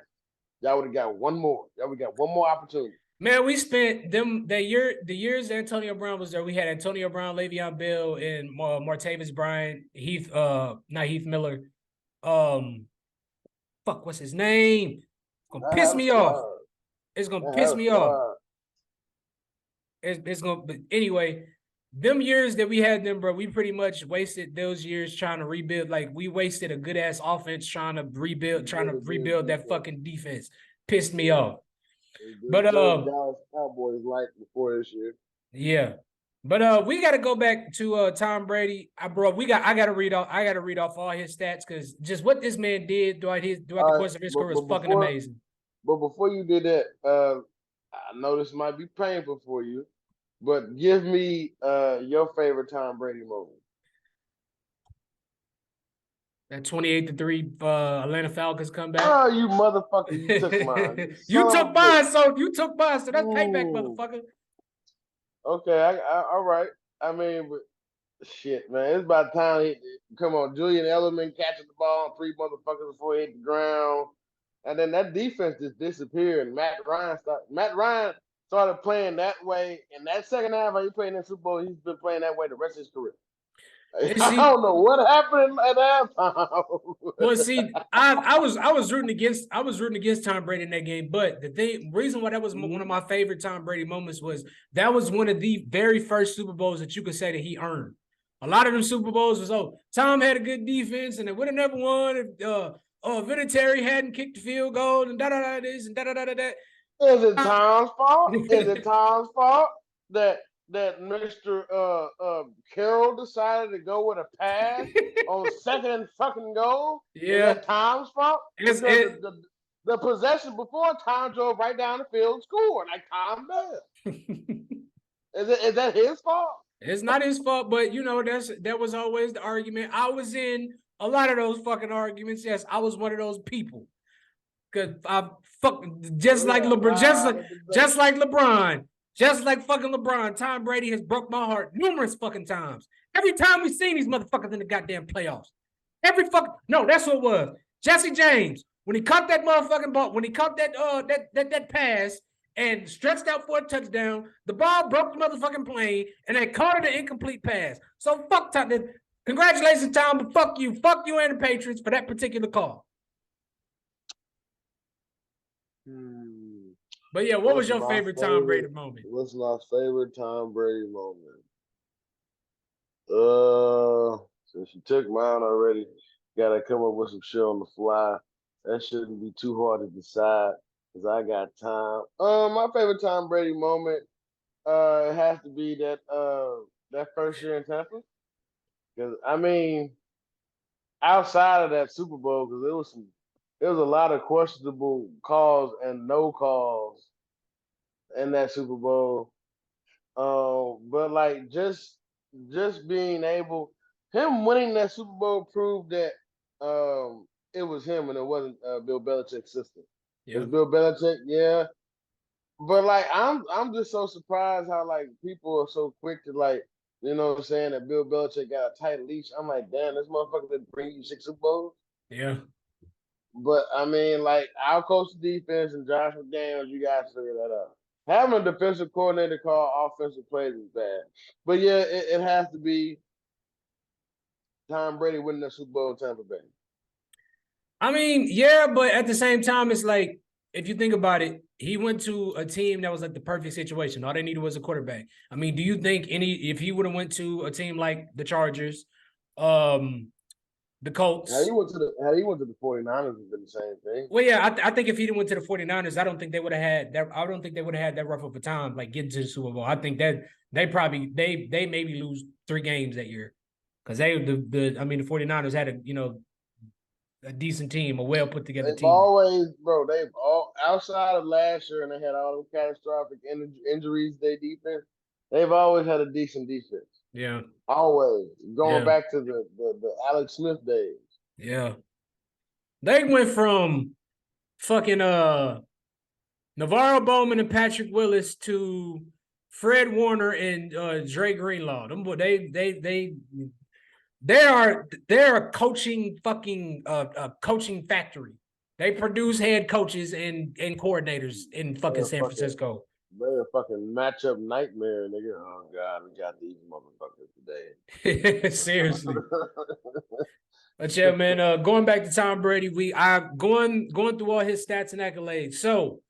Y'all would have got one more. Y'all would got one more opportunity. Man, we spent the years Antonio Brown was there. We had Antonio Brown, Le'Veon Bell, and Martavis Bryant, not Heath Miller. What's his name? It's gonna I piss have a me off. squad. It's gonna I piss have a me off. squad. It's gonna. But anyway, them years that we had them, bro, we pretty much wasted those years trying to rebuild. Like we wasted a good ass offense trying to rebuild that fucking defense. Pissed me off. But Dallas Cowboys like before this year. yeah. But we got to go back to Tom Brady. I gotta read off all his stats because just what this man did throughout the course of his career was fucking amazing. But before you did that, I know this might be painful for you, but give me your favorite Tom Brady moment. That 28-3 Atlanta Falcons comeback. Oh, you motherfucker! You took mine. You took mine, so that's payback, motherfucker. Okay, all right. I mean, but shit, man, it's about time. Come on, Julian Edelman catching the ball on 3 motherfuckers before he hit the ground, and then that defense just disappeared. And Matt Ryan started playing that way, and that second half, how he played in the Super Bowl, he's been playing that way the rest of his career. I don't know what happened at halftime. Well, see, I was rooting against Tom Brady in that game, but the reason why that was one of my favorite Tom Brady moments was that was one of the very first Super Bowls that you could say that he earned. A lot of them Super Bowls was Tom had a good defense and they would have never won if Vinatieri hadn't kicked the field goal and this and that. Is it Tom's fault? Is it Tom's fault that Mr. Carroll decided to go with a pass on second and fucking goal? Yeah. Is that Tom's fault? The possession before, Tom drove right down the field and scored like Tom does. Is that his fault? It's not his fault, but that was always the argument. I was in a lot of those fucking arguments. Yes, I was one of those people. Cause I just like LeBron, just like fucking LeBron. Tom Brady has broke my heart numerous fucking times. Every time we seen these motherfuckers in the goddamn playoffs. That's what it was. Jesse James, when he caught that motherfucking ball, when he caught that pass and stretched out for a touchdown, the ball broke the motherfucking plane and they called it an incomplete pass. So fuck Tom. Congratulations, Tom, but fuck you and the Patriots for that particular call. But yeah, what was your favorite Tom Brady moment? What's my favorite Tom Brady moment? Since you took mine already, gotta come up with some shit on the fly. That shouldn't be too hard to decide because I got time. My favorite Tom Brady moment, it has to be that first year in Tampa. Because I mean, outside of that Super Bowl, because there was a lot of questionable calls and no calls in that Super Bowl. But like just being able, him winning that Super Bowl proved that it was him and it wasn't Bill Belichick's system. Yeah. It's Bill Belichick, yeah. But like I'm just so surprised how like people are so quick to like, you know what I'm saying, that Bill Belichick got a tight leash. I'm like, damn, this motherfucker did bring you 6 Super Bowls. Yeah. But I mean, like, I'll coach the defense and Josh McDaniels, you guys figure that out. Having a defensive coordinator call offensive plays is bad. But yeah, it has to be Tom Brady winning the Super Bowl in Tampa Bay. I mean, yeah, but at the same time, it's like, if you think about it, he went to a team that was like the perfect situation. All they needed was a quarterback. I mean, do you think if he would have went to a team like the Chargers, the Colts. How he went to the 49ers has been the same thing. Well, yeah, I think if he didn't went to the 49ers, I don't think they would have had that. I don't think they would have had that rough of a time like getting to the Super Bowl. I think that they maybe lose 3 games that year. Because the 49ers had a decent team, a well put together team. They've all outside of last year and they had all those catastrophic injuries, defense. They've always had a decent defense. Yeah. Always. Going back to the Alex Smith days. Yeah. They went from fucking NaVorro Bowman and Patrick Willis to Fred Warner and Dre Greenlaw. Them boy, they're a coaching fucking coaching factory. They produce head coaches and coordinators in fucking San Francisco. They're a fucking matchup nightmare, nigga. Oh God, we got these motherfuckers today. Seriously. But yeah, man, going back to Tom Brady, going through all his stats and accolades. So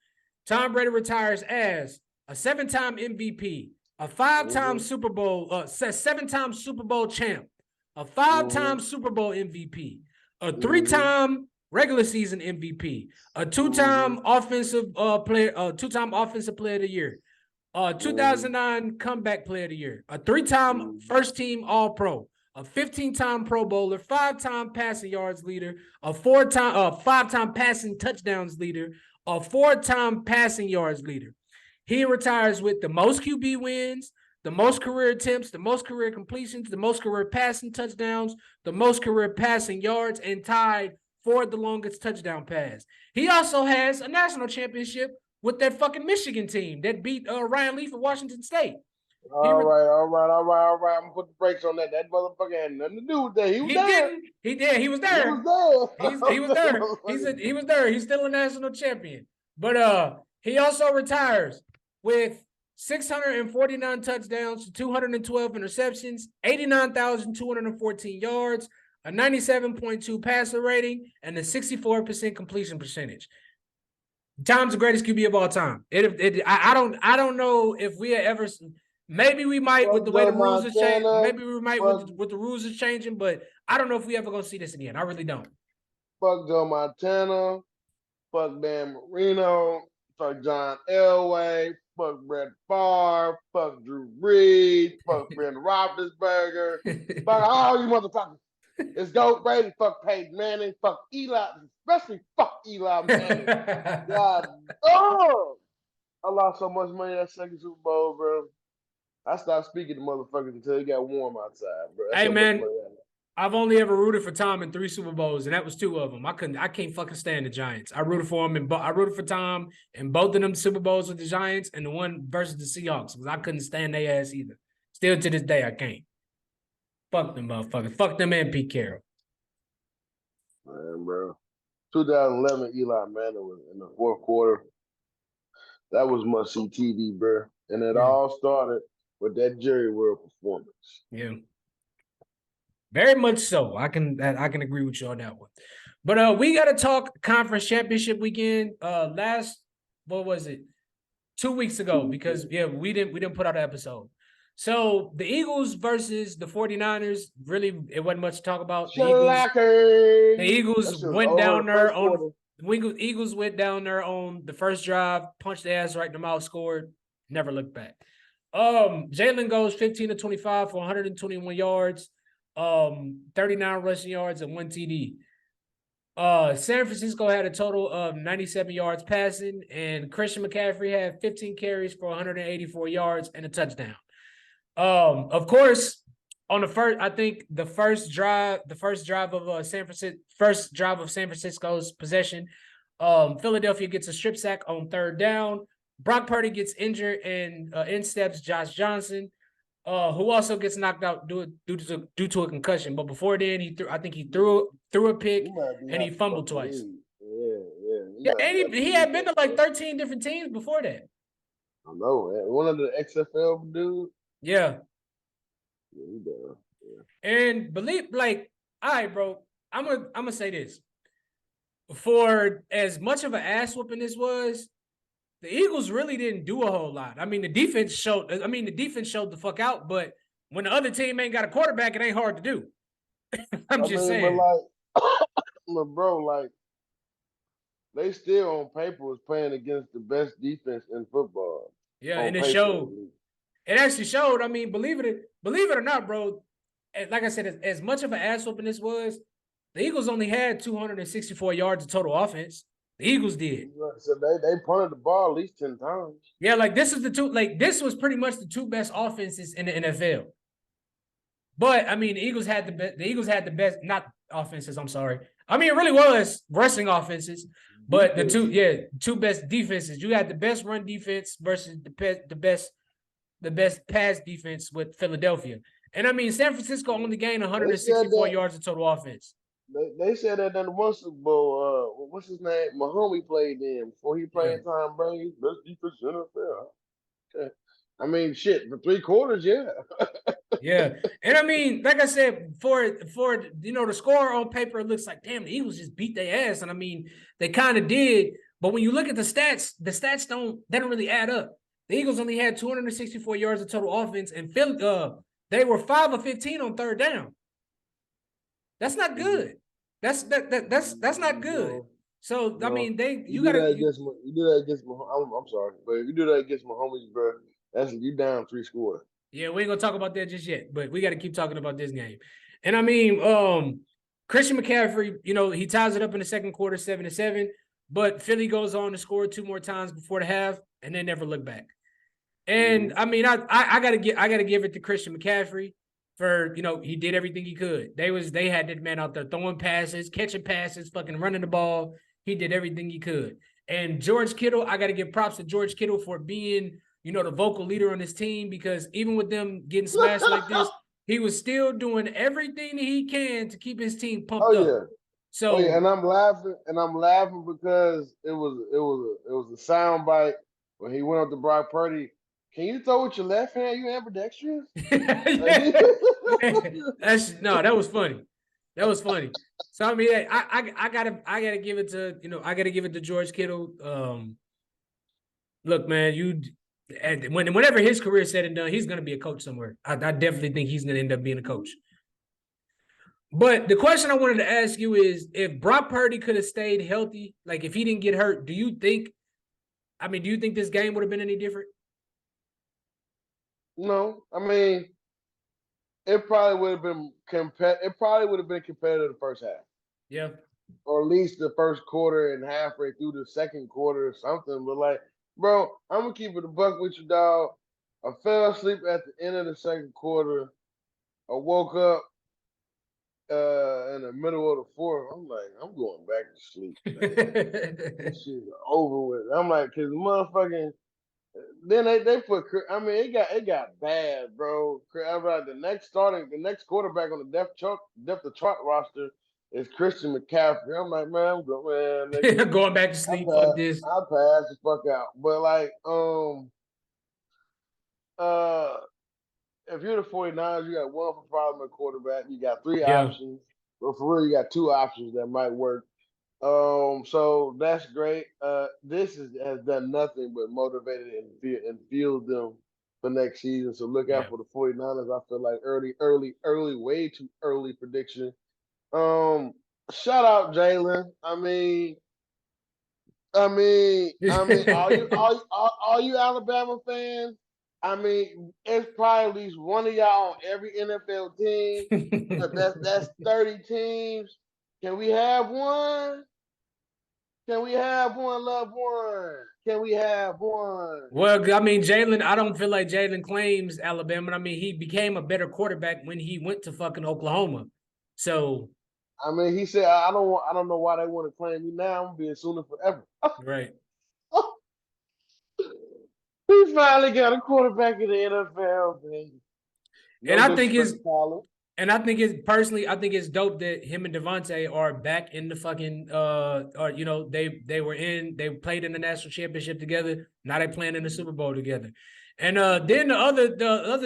Tom Brady retires as a 7-time MVP, a 5-time Super Bowl, 7-time Super Bowl champ, a 5-time Super Bowl MVP, a 3-time regular season MVP, a 2-time offensive player, 2-time offensive player of the year, 2009 comeback player of the year, a 3-time first team All Pro, a 15-time Pro Bowler, 5-time passing yards leader, a 5-time passing touchdowns leader, a 4-time passing yards leader. He retires with the most QB wins, the most career attempts, the most career completions, the most career passing touchdowns, the most career passing yards, and tied for the longest touchdown pass. He also has a national championship with that fucking Michigan team that beat Ryan Leaf at Washington State. All right. I'm gonna put the brakes on that. That motherfucker had nothing to do with that. He was there. He did. He was there. He was there. He was there. He's still a national champion. But he also retires with 649 touchdowns, 212 interceptions, 89,214 yards, a 97.2 passer rating, and a 64% completion percentage. Tom's the greatest QB of all time. I don't know if we ever. Maybe we might with the way the rules are changing. Maybe we might with the rules are changing, but I don't know if we ever gonna see this again. I really don't. Fuck Joe Montana. Fuck Dan Marino. Fuck John Elway. Fuck Brett Favre. Fuck Drew Brees. Fuck Ben Roethlisberger. Fuck all you motherfuckers. It's Goat Brady. Fuck Peyton Manning. Fuck Eli. Especially fuck Eli Manning. God. Oh! I lost so much money that second Super Bowl, bro. I stopped speaking to motherfuckers until it got warm outside, bro. Hey, man, I've only ever rooted for Tom in 3 Super Bowls, and that was 2 of them. I can't fucking stand the Giants. I rooted for him, and I rooted for Tom in both of them Super Bowls with the Giants and the one versus the Seahawks because I couldn't stand their ass either. Still to this day, I can't. Fuck them motherfuckers. Fuck them and Pete Carroll. Man, bro. 2011, Eli Manning was in the 4th quarter. That was must-see TV, bro. And it all started with that Jerry World performance. Yeah. Very much so. I can agree with you on that one. But we gotta talk conference championship weekend. What was it? 2 weeks ago, because we didn't put out an episode. So the Eagles versus the 49ers, really, it wasn't much to talk about. The Eagles went down there on Eagles went down there on the first drive, punched the ass right in the mouth, scored, never looked back. Jalen goes 15 to 25 for 121 yards, 39 rushing yards, and 1 TD. San Francisco had a total of 97 yards passing, and Christian McCaffrey had 15 carries for 184 yards and a touchdown. Of course, on the first drive of San Francisco's possession, Philadelphia gets a strip sack on 3rd down. Brock Purdy gets injured, and in steps Josh Johnson, who also gets knocked out due to a concussion. But before then, he threw a pick and he fumbled twice. Yeah, and he had been to like 13 different teams before that. I know, man. One of the XFL dudes. Yeah. Yeah. And all right, bro. I'm gonna say this. For as much of an ass whooping this was, the Eagles really didn't do a whole lot. I mean, the defense showed the fuck out, but when the other team ain't got a quarterback, it ain't hard to do. I'm just saying. But bro, they still on paper was playing against the best defense in football. Yeah, and it showed. It actually showed. I mean, believe it or not, bro. Like I said, as much of an ass whooping this was, the Eagles only had 264 yards of total offense. The Eagles did. So they punted the ball at least 10 times. Yeah, this was pretty much the 2 best offenses in the NFL. But I mean, the Eagles had the best, not offenses. I'm sorry. I mean, it really was rushing offenses, but the 2 best defenses. You had the best run defense versus the best pass defense with Philadelphia. And I mean, San Francisco only gained 164 yards of total offense. They said that in the one Super Bowl, what's his name? Mahomes played in before he Yeah. played Tom Brady. Best defense in the NFL. Okay. I mean, shit, for 3 quarters, yeah. Yeah. And I mean, like I said, for the score on paper, it looks like, damn, the Eagles just beat their ass. And I mean, they kind of did. But when you look at the stats don't really add up. The Eagles only had 264 yards of total offense, and they were 5 of 15 on third down. That's not good. That's not good. No, So I no. mean, You do that against you do that against Mahomes. I'm sorry, but if you do that against Mahomes, bro, that's you down 3 scores. yeah, we ain't gonna talk about that just yet, but we got to keep talking about this game. And I mean, Christian McCaffrey, he ties it up in the second quarter, 7-7. But Philly goes on to score 2 more times before the half, and they never look back. And I mean, I gotta give it to Christian McCaffrey for he did everything he could. They had that man out there throwing passes, catching passes, fucking running the ball. He did everything he could. And George Kittle, I gotta give props to George Kittle for being the vocal leader on this team, because even with them getting smashed like this, he was still doing everything that he can to keep his team Oh pumped up. yeah. Oh yeah, So and I'm laughing because it was a sound bite when he went up to Brock Purdy. Can you throw with your left hand? You ambidextrous? yeah, that was funny. That was funny. So I mean, I gotta give it to George Kittle. Look, man, whenever his career is said and done, he's gonna be a coach somewhere. I definitely think he's gonna end up being a coach. But the question I wanted to ask you is, if Brock Purdy could have stayed healthy, like if he didn't get hurt, do you think this game would have been any different? No, I mean it probably would have been It probably would have been competitive the first half, Yeah. or at least the first quarter and halfway through the second quarter or something. But like, bro, I'm gonna keep it a buck with you, dog. I fell asleep at the end of the second quarter. I woke up in the middle of the fourth. I'm like, I'm going back to sleep, man. This shit's over with. I'm like, cause motherfucking then they put. I mean, it got bad, bro. I'm like, the next quarterback on the depth of chart roster is Christian McCaffrey. I'm like, man, nigga, Going back to sleep. Fuck this. I pass the fuck out. But like, uh, if you're the 49ers, you got one for problem at quarterback. You got three Yeah. options. But for real, you got two options that might work. So that's great. Has done nothing but motivated and fueled them for next season. So look Yeah. out for the 49ers. I feel like way too early prediction. Shout out Jalen. All you Alabama fans. I mean, it's probably at least one of y'all on every NFL team. But that's 30 teams. Can we have one? Can we have one, loved one? Can we have one? Well, I mean, I don't feel like Jalen claims Alabama. I mean, he became a better quarterback when he went to fucking Oklahoma. So, I mean, he said, I don't know why they want to claim me now. I'm being Sooner forever. right. He finally got a quarterback in the NFL, man. And No I think disrespect to Tyler. I think it's dope that him and Devontae are back in the fucking or they played in the national championship together. Now they playing in the Super Bowl together. And then the other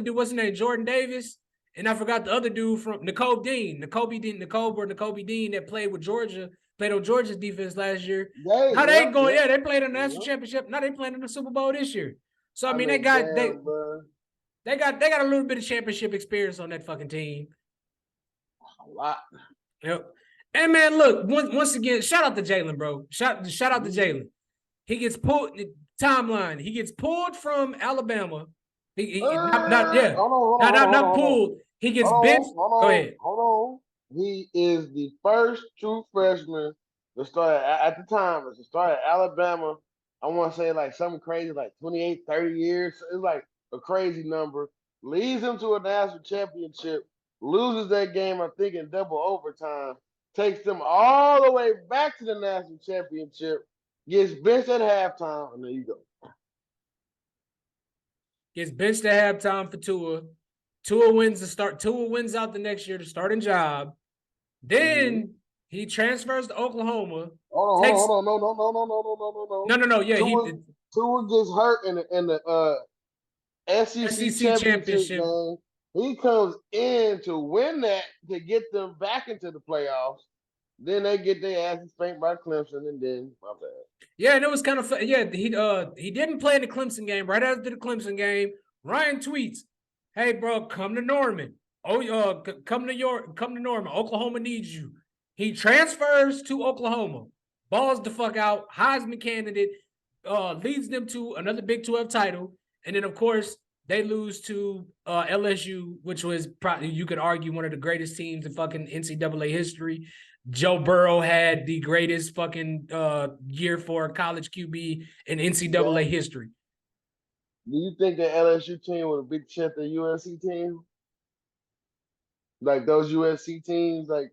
dude, what's his name? Jordan Davis. And I forgot the other dude from Nicole Dean that played with Georgia, played on Georgia's defense last year. How they going? Yeah, they played in the national championship. Now they playing in the Super Bowl this year. So I mean, damn, bro. they got a little bit of championship experience on that fucking team. A lot. Yep. And man, look, once again, shout out to Jalen, bro. Shout out to Jalen. He gets pulled timeline. He gets pulled from Alabama. Not pulled. He gets benched. Go ahead. Hold on. He is the first true freshman to start at the time. It's to start at Alabama. I want to say like something crazy, like 28, 30 years. It's like a crazy number. Leads him to a national championship. Loses that game, I think, in double overtime. Takes them all the way back to the national championship. Gets benched at halftime, and there you go. Gets benched at halftime for Tua. Tua wins out the next year, the starting job. Then He transfers to Oklahoma. Hold Takes on. no. Yeah, Tua gets hurt in the SEC SEC championship championship. game. He comes in to win that to get them back into the playoffs. Then they get their asses spanked by Clemson, and then my bad. Yeah, and it was kind of fun. Yeah, he didn't play in the Clemson game. Right after the Clemson game, Ryan tweets, "Hey, bro, come to Norman. Oh, come to Norman. Oklahoma needs you." He transfers to Oklahoma, balls the fuck out, Heisman candidate, leads them to another Big 12 title, and then of course they lose to LSU, which was probably, you could argue, one of the greatest teams in fucking NCAA history. Joe Burrow had the greatest fucking year for a college QB in NCAA history. Do you think the LSU team would have beat the USC team? Like those USC teams, like,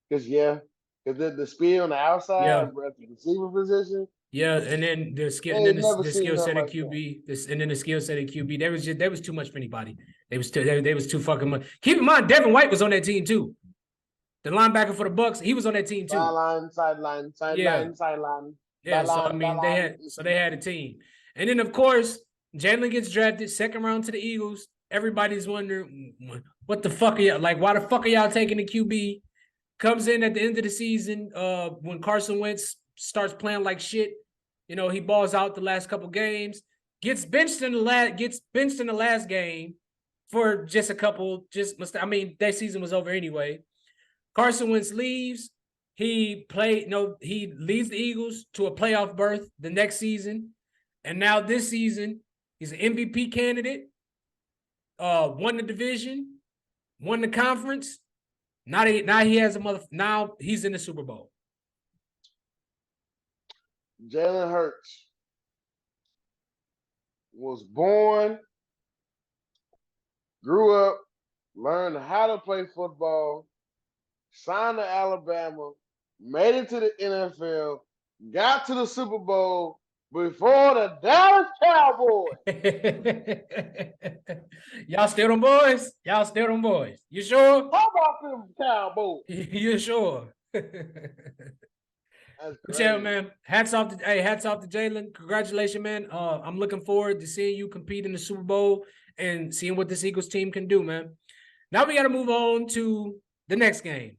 because the speed on the outside, Yeah. at the receiver position. Yeah, and then the skill, and They then never the seen skill set nothing of like that. QB, and then the skill set of QB. There was too much for anybody. They was too fucking much. Keep in mind, Devin White was on that team too. The linebacker for the Bucks, he was on that team too. Sideline. Yeah, so I mean, they had a team, and then of course Jalen gets drafted second round to the Eagles. Everybody's wondering what the fuck are y'all like? Why the fuck are y'all taking the QB? Comes in at the end of the season, when Carson Wentz starts playing like shit. You know, he balls out the last couple games, gets benched in the last game for just a couple. I mean, that season was over anyway. Carson Wentz leaves. He leads the Eagles to a playoff berth the next season. And now this season, he's an MVP candidate, won the division, won the conference. Now he's in the Super Bowl. Jalen Hurts was born, grew up, learned how to play football, signed to Alabama, made it to the NFL, got to the Super Bowl before the Dallas Cowboys. Y'all still them boys? You sure? How about them Cowboys? You sure? Yeah, man. Hats off to Jalen. Congratulations, man. I'm looking forward to seeing you compete in the Super Bowl and seeing what this Eagles team can do, man. Now we got to move on to the next game.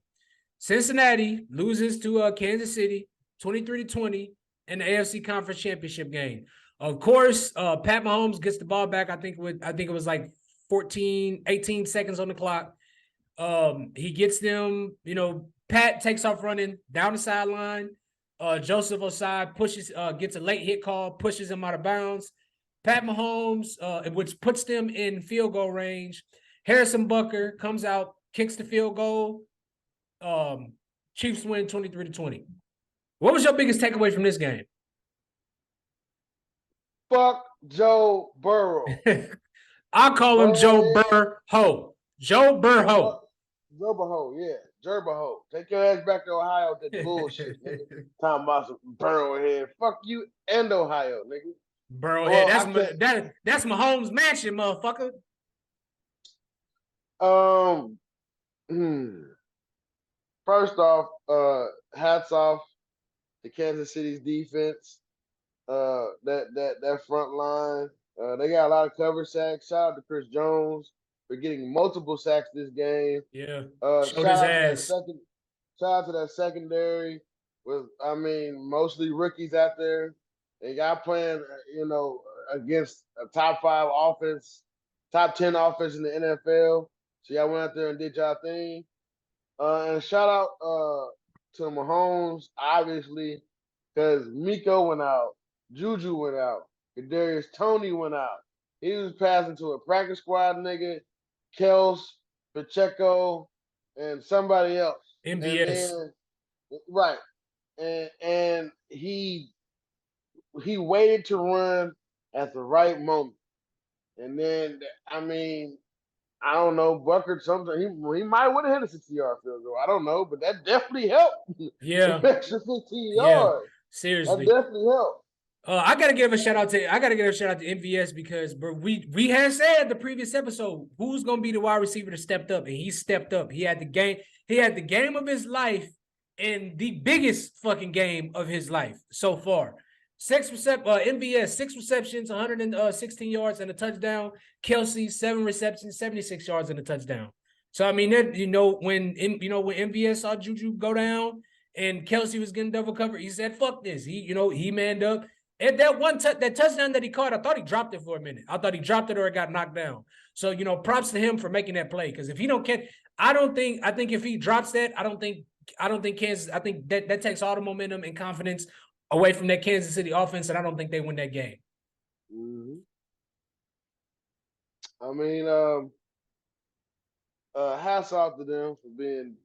Cincinnati loses to Kansas City 23-20 in the AFC Conference Championship game. Of course, Pat Mahomes gets the ball back. I think it was like 18 seconds on the clock. He gets them, Pat takes off running down the sideline. Joseph Osai gets a late hit call, pushes him out of bounds. Pat Mahomes, which puts them in field goal range. Harrison Butker comes out, kicks the field goal. Chiefs win 23-20. What was your biggest takeaway from this game? Fuck Joe Burrow. I'll call him Joe Burrow. Joe Burrow. Joe Burrow, yeah. Jerbaho. Take your ass back to Ohio with that bullshit, nigga. Talking about some Burrow head. Fuck you and Ohio, nigga. Burrow head. That's Mahomes' mansion, motherfucker. First off, hats off to Kansas City's defense. That front line. They got a lot of cover sacks. Shout out to Chris Jones for getting multiple sacks this game. Yeah. Shout out to that secondary with, mostly rookies out there. They got playing, against a top 5 offense, top 10 offense in the NFL. So y'all went out there and did y'all thing. And shout out to Mahomes, obviously, because Miko went out, Juju went out, Kadarius Toney went out. He was passing to a practice squad nigga, Kels, Pacheco, and somebody else. MVS. Right. And he waited to run at the right moment. And then, I don't know, Bucker, something he might would have hit a 60-yard field goal. I don't know, but that definitely helped. Yeah. Extra 15 yards. Seriously. That definitely helped. I gotta give a shout out to MVS because, bro, we had said the previous episode who's gonna be the wide receiver that stepped up, and he stepped up. He had the game of his life in the biggest fucking game of his life so far. MBS, 6 receptions, 116 yards and a touchdown. Kelsey, 7 receptions, 76 yards and a touchdown. So I mean, that when MBS saw Juju go down and Kelsey was getting double cover, he said, "Fuck this." He manned up. And that touchdown that he caught, I thought he dropped it for a minute. I thought he dropped it or it got knocked down. So props to him for making that play. Because if he don't catch, I think if he drops that, I don't think Kansas. I think that takes all the momentum and confidence away from that Kansas City offense, and I don't think they win that game. Mm-hmm. I mean, hats off to them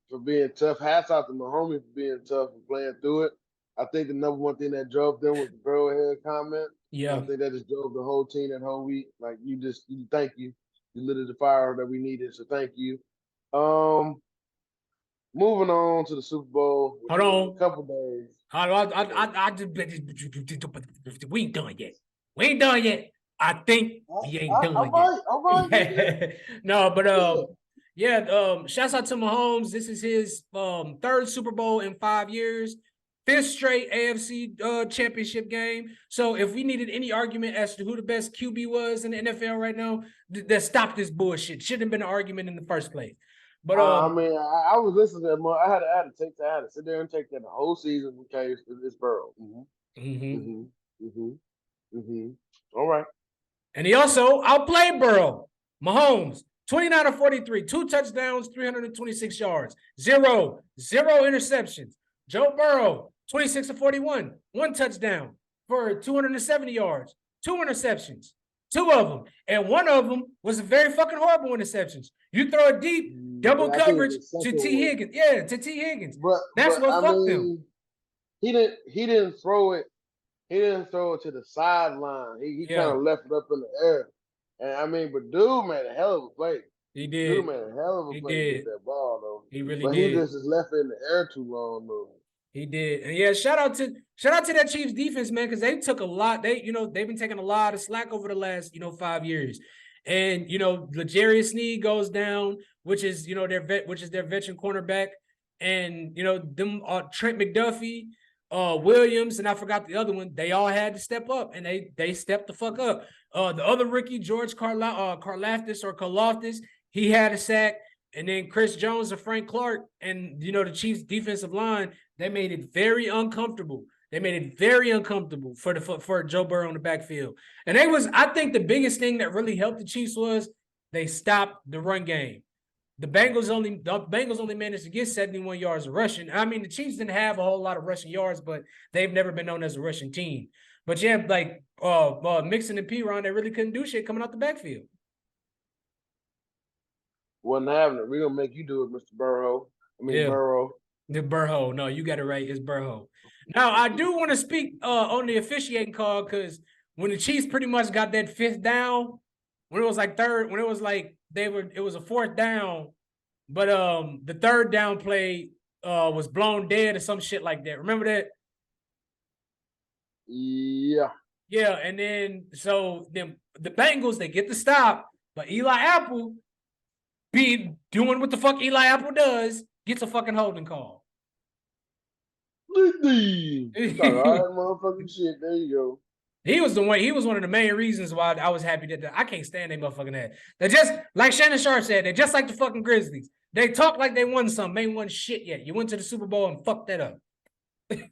for being tough. Hats off to Mahomes for being tough and playing through it. I think the number one thing that drove them was the Burrowhead comment. Yeah, I think that just drove the whole team that whole week. Like you thank you. You lit the fire that we needed, so thank you. Moving on to the Super Bowl. Hold on. A couple days. We ain't done yet. We ain't done yet. I think we ain't done yet. All right. No, but shouts out to Mahomes. This is his third Super Bowl in 5 years. 5th straight AFC championship game. So if we needed any argument as to who the best QB was in the NFL right now, that stop this bullshit. Shouldn't have been an argument in the first place. But I mean, I was listening to that. I had to sit there and take that the whole season because it's Burrow. All right. And he also outplayed Burrow. Mahomes, 29 of 43, 2 touchdowns, 326 yards, zero interceptions. Joe Burrow, 26 of 41, 1 touchdown for 270 yards, 2 interceptions, 2 of them. And one of them was a very fucking horrible interceptions. You throw it deep, double coverage to T. Higgins. Yeah, to T. Higgins. That's what fucked him. He didn't throw it. He didn't throw it to the sideline. He kind of left it up in the air. And I mean, but dude made a hell of a play. He did. Dude made a hell of a play to get that ball though. He really did. But he just left it in the air too long though. He did. And yeah, shout out to that Chiefs defense, man, because they took a lot. They've been taking a lot of slack over the last, 5 years. And L'Jarius Sneed goes down, which is their veteran cornerback. And them Trent McDuffie, Williams, and I forgot the other one. They all had to step up, and they stepped the fuck up. The other rookie, George Karlaftis, he had a sack. And then Chris Jones and Frank Clark and, the Chiefs defensive line, they made it very uncomfortable. They made it very uncomfortable for Joe Burrow in the backfield. And I think the biggest thing that really helped the Chiefs was they stopped the run game. The Bengals only managed to get 71 yards of rushing. I mean, the Chiefs didn't have a whole lot of rushing yards, but they've never been known as a rushing team. But yeah, like Mixon and P-Ron, they really couldn't do shit coming out the backfield. Wasn't having it. We're gonna make you do it, Mr. Burrow. Burrow. The Burrow. No, you got it right. It's Burrow. Now, I do want to speak on the officiating call because when the Chiefs pretty much got that 5th down, when it was like third, when it was like it was a 4th down, but the 3rd down play was blown dead or some shit like that. Remember that? Yeah. Yeah, and then so the Bengals, they get the stop, but Eli Apple be doing what the fuck Eli Apple does, gets a fucking holding call. All right, motherfucking shit. There you go. He was one of the main reasons why I was happy that I can't stand they motherfucking ass. They're just like Shannon Sharp said, they're just like the fucking Grizzlies. They talk like they won something, ain't won shit yet. You went to the Super Bowl and fucked that up. They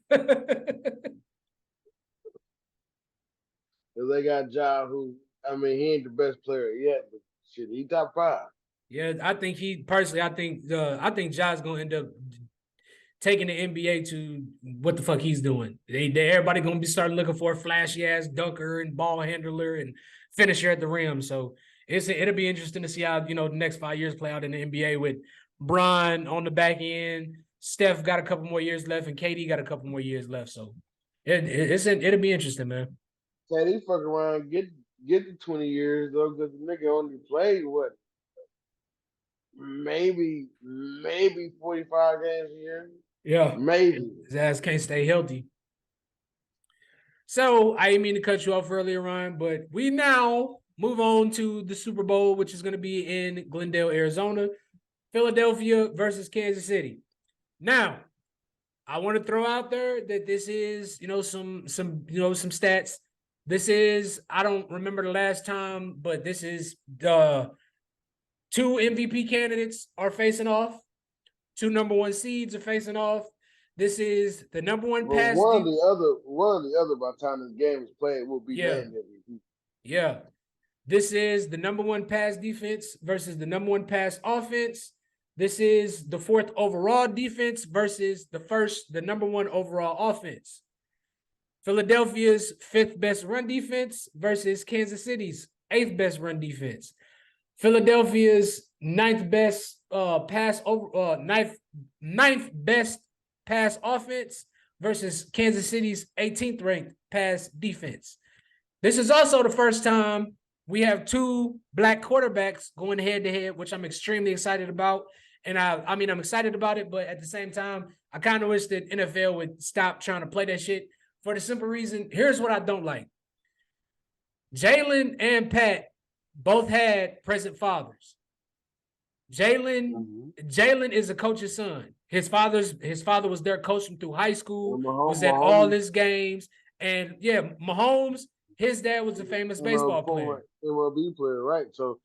got Ja, who he ain't the best player yet, but shit, he top 5. Yeah, I think Ja's gonna end up taking the NBA to what the fuck he's doing. Everybody gonna be starting looking for a flashy ass dunker and ball handler and finisher at the rim. So it'll be interesting to see how the next 5 years play out in the NBA with Bron on the back end. Steph got a couple more years left, and KD got a couple more years left. So it'll be interesting, man. KD fuck around, get the 20 years though, because the nigga only played what? Maybe 45 games a year. Yeah. Maybe. His ass can't stay healthy. So I didn't mean to cut you off earlier, Ryan, but we now move on to the Super Bowl, which is going to be in Glendale, Arizona. Philadelphia versus Kansas City. Now, I want to throw out there that this is, some stats. This is, I don't remember the last time, but this is the 2 MVP candidates are facing off. 2 number 1 seeds are facing off. This is the number one Well, pass. one or the other by the time this game is played will be Yeah. named MVP. Yeah. This is the number 1 pass defense versus the number 1 pass offense. This is the 4th overall defense versus the number 1 overall offense. Philadelphia's 5th best run defense versus Kansas City's 8th best run defense. Philadelphia's 9th best ninth best pass offense versus Kansas City's 18th ranked pass defense. This is also the first time we have 2 black quarterbacks going head to head, which I'm extremely excited about. And I'm excited about it, but at the same time, I kind of wish that NFL would stop trying to play that shit for the simple reason. Here's what I don't like. Jalen and Pat both had present fathers. Jalen is a coach's son. His father was there coaching through high school, was at all his games. And yeah, Mahomes, his dad was a famous baseball player. MLB player, right? So,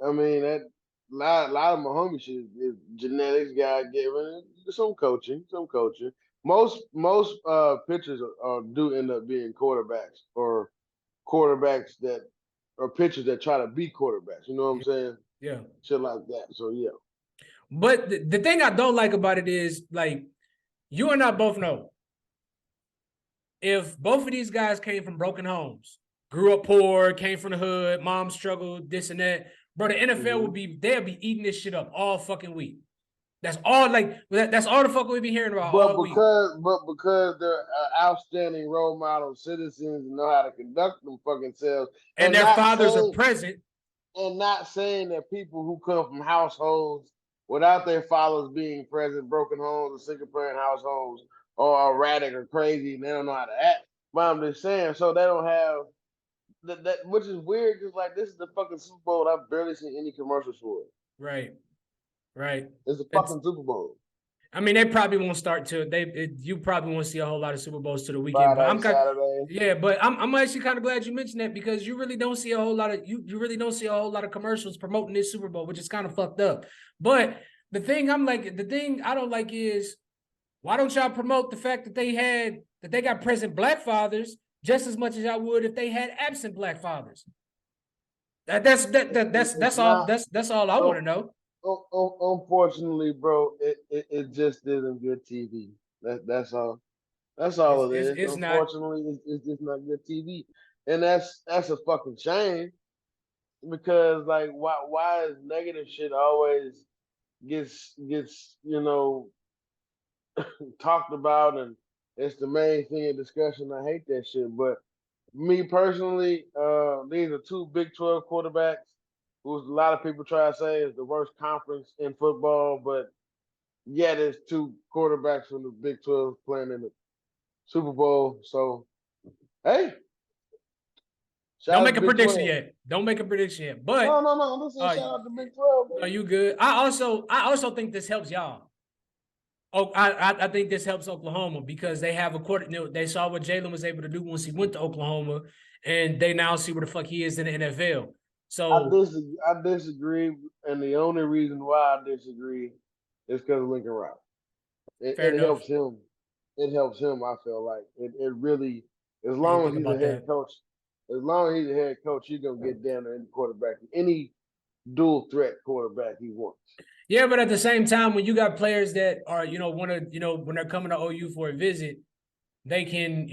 I mean, that lot of Mahomes shit is genetics, God given, some coaching. Most pitchers do end up being quarterbacks or quarterbacks that or pitchers that try to be quarterbacks. You know what I'm saying? Yeah. Shit like that. So yeah. But the thing I don't like about it is, like, you and I both know, if both of these guys came from broken homes, grew up poor, came from the hood, mom struggled, this and that, bro, the NFL they'll be eating this shit up all fucking week. That's all that's all the fuck we be hearing about all week. But because they're outstanding role model citizens and know how to conduct them fucking selves, and their fathers are present, and not saying that people who come from households without their fathers being present, broken homes or single parent households, or erratic or crazy, and they don't know how to act. But I'm just saying, so they don't have that, which is weird because like this is the fucking Super Bowl. I've barely seen any commercials for it. Right. It's the fucking Super Bowl. I mean, they probably won't start to you probably won't see a whole lot of Super Bowls to the weekend. Saturday. But I'm actually kind of glad you mentioned that, because you really don't see a whole lot of you really don't see a whole lot of commercials promoting this Super Bowl, which is kind of fucked up. But the thing I don't like is, why don't y'all promote the fact that they got present black fathers just as much as y'all would if they had absent black fathers? That's all I want to know. Unfortunately, bro, it just isn't good TV. That's all. That's all it is. Unfortunately, it's just not good TV, and that's a fucking shame. Because like, why is negative shit always gets talked about, and it's the main thing of discussion? I hate that shit. But me personally, these are 2 Big 12 quarterbacks, who a lot of people try to say is the worst conference in football, but yeah, there's 2 quarterbacks from the Big 12 playing in the Super Bowl. So, hey, don't make a prediction yet. Don't make a prediction yet. But no. Listen, shout out to Big 12. Are you good? I also think this helps y'all. Oh, I think this helps Oklahoma, because they have a quarter. They saw what Jalen was able to do once he went to Oklahoma, and they now see where the fuck he is in the NFL. So I disagree, and the only reason why I disagree is because of Lincoln Riley. It helps him. It helps him. I feel like it really, as long as he's a head coach, you're gonna get down to any quarterback, any dual threat quarterback he wants. Yeah, but at the same time, when you got players that are, want to, when they're coming to OU for a visit, they can,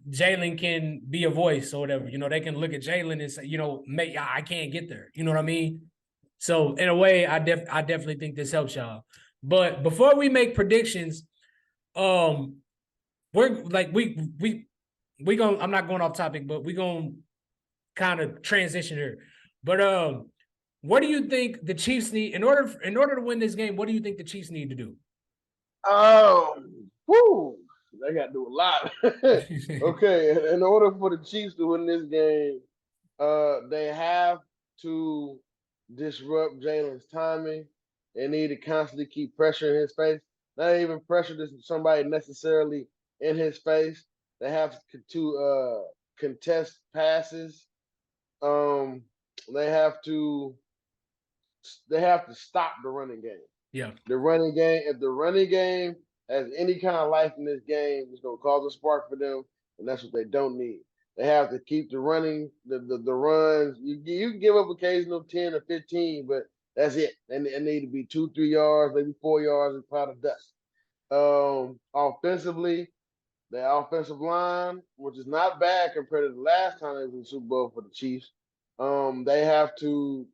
Jalen can be a voice or whatever. They can look at Jalen and say, I can't get there. You know what I mean? So in a way, I definitely think this helps y'all. But before we make predictions, we're like we gonna, I'm not going off topic, but we're gonna kind of transition here. But what do you think the Chiefs need in order to win this game? What do you think the Chiefs need to do? They got to do a lot. Okay, in order for the Chiefs to win this game, they have to disrupt Jalen's timing. They need to constantly keep pressure in his face. not even pressure to somebody necessarily in his face. They have to contest passes. Um, they have to stop the running game. Yeah. The running game, if the running game has any kind of life in this game, it's gonna cause a spark for them, and that's what they don't need. They have to keep the running, the runs. You can give up occasional 10 or 15, but that's it. And it need to be 2-3 yards, maybe 4 yards, and cloud of dust. Offensively, the offensive line, which is not bad compared to the last time they was in the Super Bowl for the Chiefs. They have to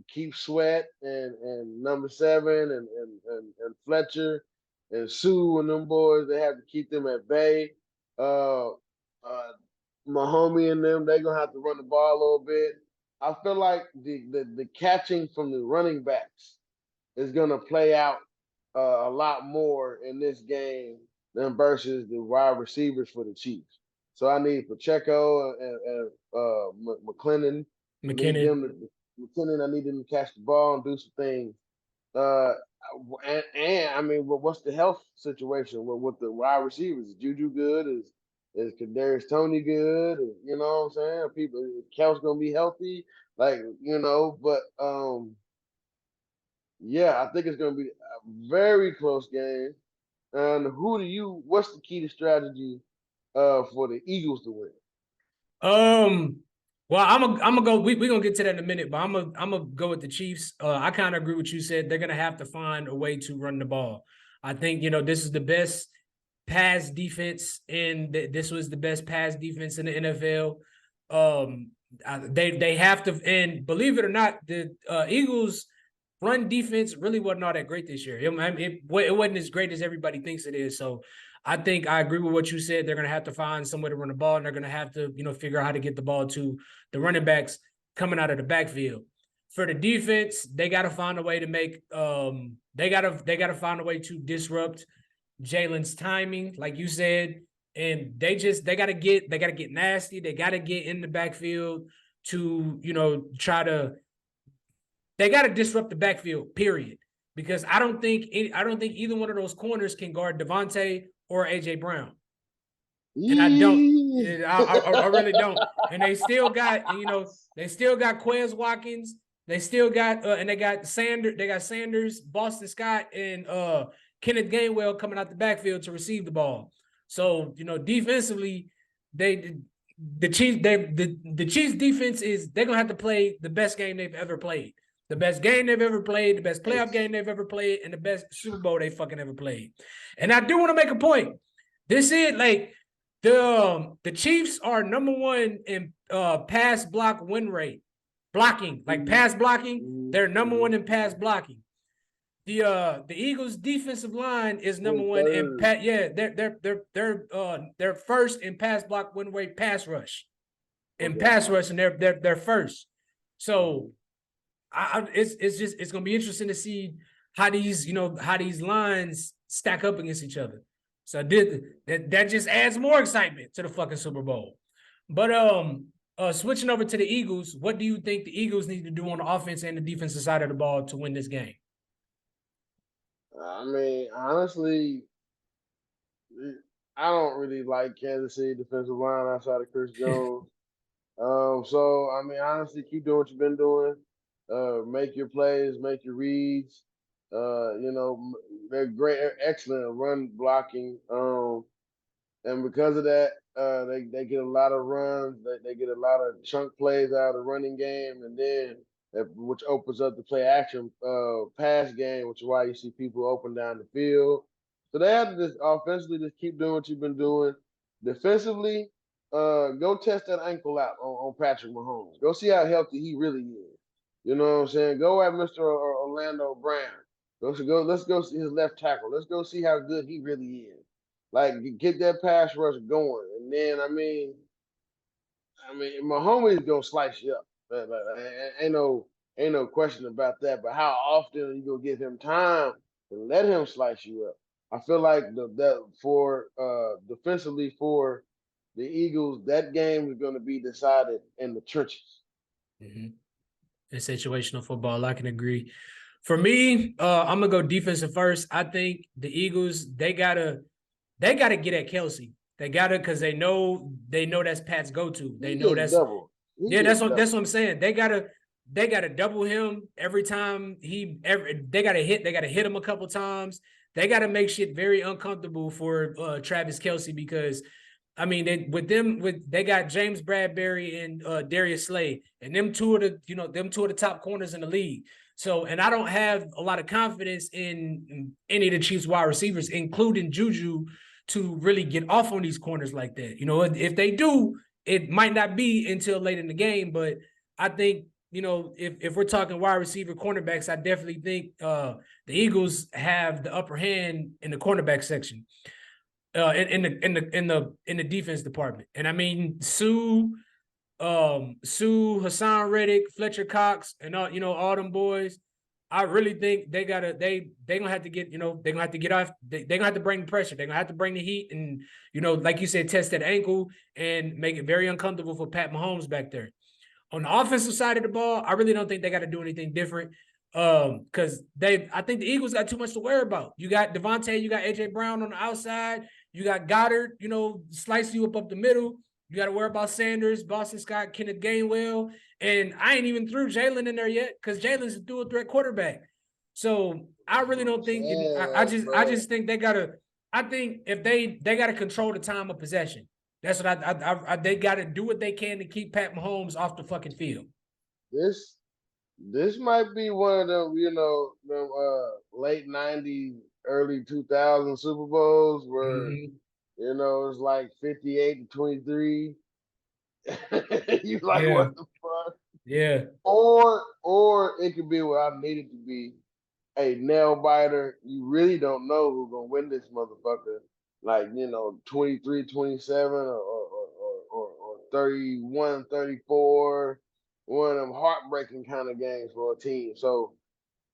keep Sweat and number 7 and Fletcher and Sue and them boys. They have to keep them at bay. Mahomie and them, they're gonna have to run the ball a little bit. I feel like the catching from the running backs is gonna play out a lot more in this game than versus the wide receivers for the Chiefs. So I need Pacheco and McClendon. I need McKinnon. them to McKinnon. I need them to catch the ball and do some things. Uh, and I mean, what's the health situation with the wide receivers? Is Juju good? Is Kadarius Toney good? You know what I'm saying? People, Kel's gonna be healthy, like But yeah, I think it's gonna be a very close game. And what's the key to strategy for the Eagles to win? Well, I'm gonna go. We're gonna get to that in a minute, but I'm gonna go with the Chiefs. I kind of agree with what you said. They're gonna have to find a way to run the ball. I think this is the best pass defense this was the best pass defense in the NFL. They have to, and believe it or not, the Eagles run defense really wasn't all that great this year. It wasn't as great as everybody thinks it is. So I think I agree with what you said. They're going to have to find some way to run the ball, and they're going to have to, figure out how to get the ball to the running backs coming out of the backfield. For the defense, they got to find a way to make they got to find a way to disrupt Jalen's timing, like you said, and they got to get nasty. They got to get in the backfield to try to. They got to disrupt the backfield. Period. Because I don't think either one of those corners can guard Devontae or AJ Brown. And I don't. I really don't. And they still got Quez Watkins. They still got and they got Sanders, Boston Scott, and Kenneth Gainwell coming out the backfield to receive the ball. So defensively, the Chiefs defense they're gonna have to play the best game they've ever played. The best game they've ever played, the best playoff game they've ever played, and the best Super Bowl they fucking ever played. And I do want to make a point. This is like the Chiefs are number 1 in pass block win rate. Blocking, like pass blocking, they're number 1 in pass blocking. The Eagles defensive line is number 1 in pass. Yeah, they're first in pass block win rate pass rush. In pass rush, and they're first. So it's gonna be interesting to see how these lines stack up against each other. So that just adds more excitement to the fucking Super Bowl. But switching over to the Eagles, what do you think the Eagles need to do on the offense and the defensive side of the ball to win this game? I mean, honestly, I don't really like Kansas City defensive line outside of Chris Jones. So I mean, honestly, keep doing what you've been doing. Make your plays, make your reads. They're great, excellent at run blocking. And because of that, they get a lot of runs. They get a lot of chunk plays out of the running game, and then which opens up the play action pass game, which is why you see people open down the field. So they have to just offensively just keep doing what you've been doing. Defensively, go test that ankle out on Patrick Mahomes. Go see how healthy he really is. You know what I'm saying? Go at Mr. Orlando Brown. Let's go see his left tackle. Let's go see how good he really is. Like get that pass rush going, and then I mean, Mahomes gonna slice you up. Ain't no question about that. But how often are you gonna give him time to let him slice you up? I feel like that for defensively for the Eagles, that game is going to be decided in the trenches. Mm-hmm. In situational football, I can agree. For me, I'm gonna go defensive first. I think the Eagles they gotta get at Kelsey. They gotta because they know that's Pat's go to. They He know gets that's double. He yeah. gets That's double. what I'm saying. They gotta double him every time they gotta hit him a couple times. They gotta make shit very uncomfortable for Travis Kelsey because I mean, they got James Bradbury and Darius Slay, and them two of the top corners in the league. So, and I don't have a lot of confidence in any of the Chiefs wide receivers, including Juju, to really get off on these corners like that. If they do, it might not be until late in the game. But I think if we're talking wide receiver cornerbacks, I definitely think the Eagles have the upper hand in the cornerback section in the defense department. And I mean Sue, Hassan Reddick, Fletcher Cox, and all them boys. I really think they gonna have to get they're gonna have to get off. They're gonna have to bring the pressure. They're gonna have to bring the heat, and like you said, test that ankle and make it very uncomfortable for Pat Mahomes back there. On the offensive side of the ball, I really don't think they got to do anything different. Because I think the Eagles got too much to worry about. You got Devontae, you got AJ Brown on the outside, you got Goddard, slice you up the middle. You got to worry about Sanders, Boston Scott, Kenneth Gainwell, and I ain't even threw Jalen in there yet because Jalen's a dual threat quarterback. So I really don't think. I just think they gotta. I think if they gotta control the time of possession. That's what they gotta do what they can to keep Pat Mahomes off the fucking field. This might be one of them, them late '90s, early 2000s Super Bowls where it's like 58-23. You like Yeah. what the fuck? Yeah. Or it could be what I need it to be. A nail biter. You really don't know who's gonna win this motherfucker. Like 23-27 or 31-34. One of them heartbreaking kind of games for a team. So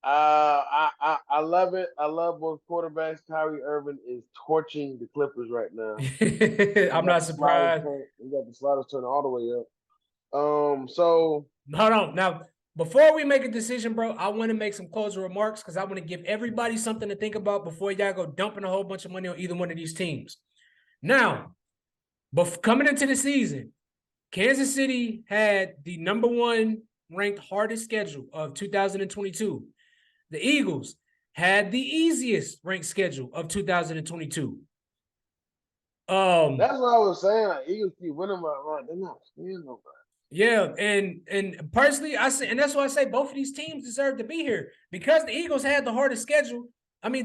I love it. I love both quarterbacks. Kyrie Irving is torching the Clippers right now. I'm not surprised. We got the sliders turning all the way up. So hold on. Now, before we make a decision, bro, I want to make some closing remarks because I want to give everybody something to think about before y'all go dumping a whole bunch of money on either one of these teams. Now, coming into the season, Kansas City had the number one ranked hardest schedule of 2022. The Eagles had the easiest ranked schedule of 2022. That's what I was saying. Like, Eagles keep winning, they're not seeing nobody. Yeah, and personally, I say, and that's why I say both of these teams deserve to be here because the Eagles had the hardest schedule. I mean,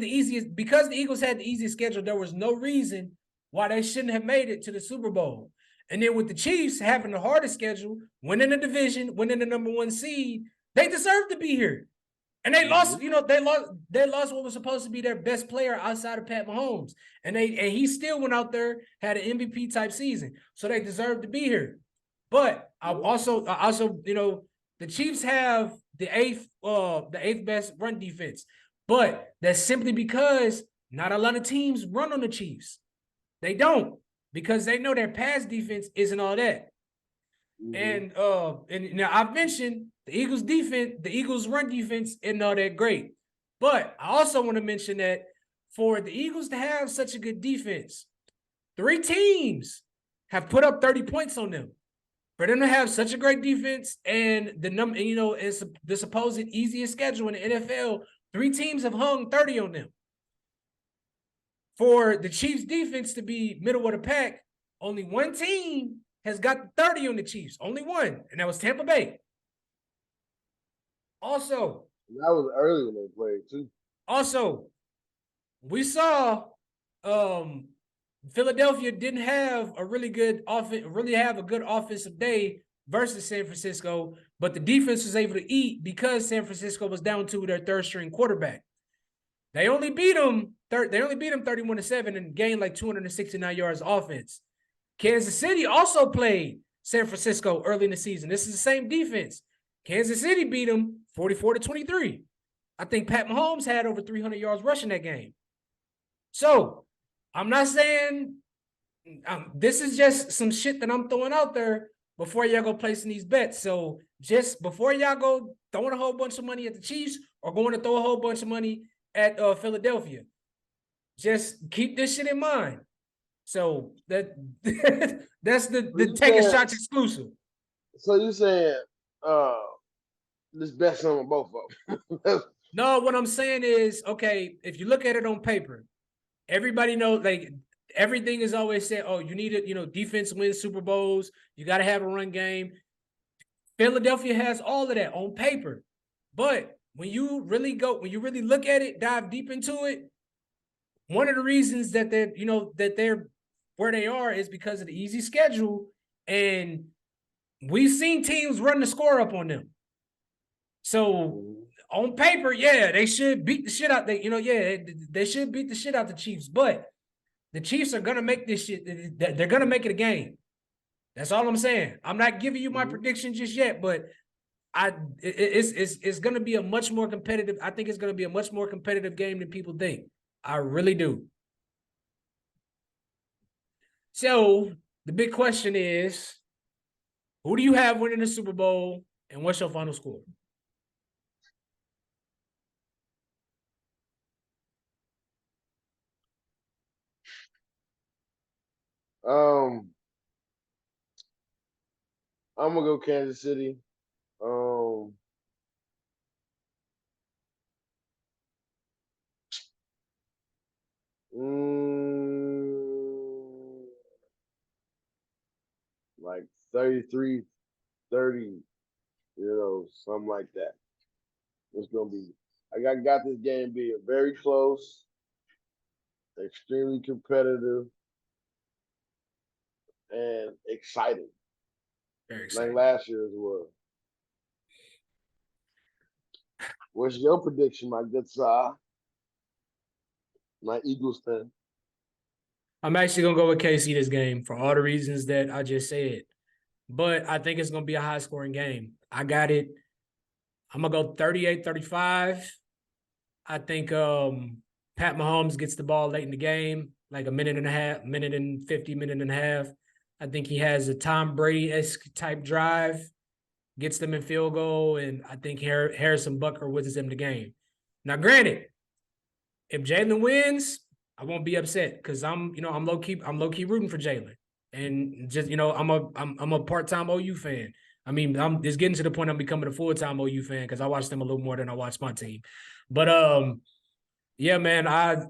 because the Eagles had the easiest schedule, there was no reason why they shouldn't have made it to the Super Bowl. And then with the Chiefs having the hardest schedule, winning the division, winning the number one seed, they deserve to be here. And they lost, they lost what was supposed to be their best player outside of Pat Mahomes. And he still went out there, had an MVP type season. So they deserve to be here. But I also, the Chiefs have the eighth best run defense. But that's simply because not a lot of teams run on the Chiefs. They don't, because they know their pass defense isn't all that. And now I've mentioned the Eagles run defense isn't all that great. But I also want to mention that for the Eagles to have such a good defense, 3 teams have put up 30 points on them. For them to have such a great defense and it's the supposed easiest schedule in the NFL, 3 teams have hung 30 on them. For the Chiefs defense to be middle of the pack, only one team has got 30 on the Chiefs. Only one, and that was Tampa Bay. Also, that was early when they played too. Also, we saw Philadelphia didn't have a really good offensive day versus San Francisco, but the defense was able to eat because San Francisco was down to their third string quarterback. They only beat them 31-7 and gained like 269 yards offense. Kansas City also played San Francisco early in the season. This is the same defense. Kansas City beat them 44-23. I think Pat Mahomes had over 300 yards rushing that game. So I'm not saying this is just some shit that I'm throwing out there before y'all go placing these bets. So just before y'all go throwing a whole bunch of money at the Chiefs are going to throw a whole bunch of money at Philadelphia. Just keep this shit in mind. So that's the taking shots exclusive. So you saying just bet some on both of them? No, what I'm saying is, okay, if you look at it on paper, everybody knows, like, everything is always said, oh, you need it, defense wins Super Bowls. You got to have a run game. Philadelphia has all of that on paper. But when you really look at it, dive deep into it, one of the reasons that they're where they are is because of the easy schedule. And we've seen teams run the score up on them. So on paper, yeah, they should beat the shit out. They should beat the shit out the Chiefs, but the Chiefs are gonna make this shit. They're gonna make it a game. That's all I'm saying. I'm not giving you my prediction just yet, but it's gonna be a much more competitive. I think it's gonna be a much more competitive game than people think. I really do. So the big question is, who do you have winning the Super Bowl, and what's your final score? I'm gonna go Kansas City. Like 33-30, something like that. It's gonna be. I got this game being very close, extremely competitive, and exciting. Very exciting. Like last year's was. What's your prediction, my good sir? My Eagles fan. I'm actually going to go with KC this game for all the reasons that I just said. But I think it's going to be a high-scoring game. I got it. I'm going to go 38-35. I think Pat Mahomes gets the ball late in the game, like a minute and a half, minute and 50, minute and a half. I think he has a Tom Brady-esque type drive, gets them in field goal, and I think Harrison Butker wins them the game. Now, granted, if Jalen wins, I won't be upset because I'm low key rooting for Jalen, and just I'm a part-time OU fan. I mean, it's getting to the point I'm becoming a full-time OU fan because I watch them a little more than I watch my team. But yeah, man, I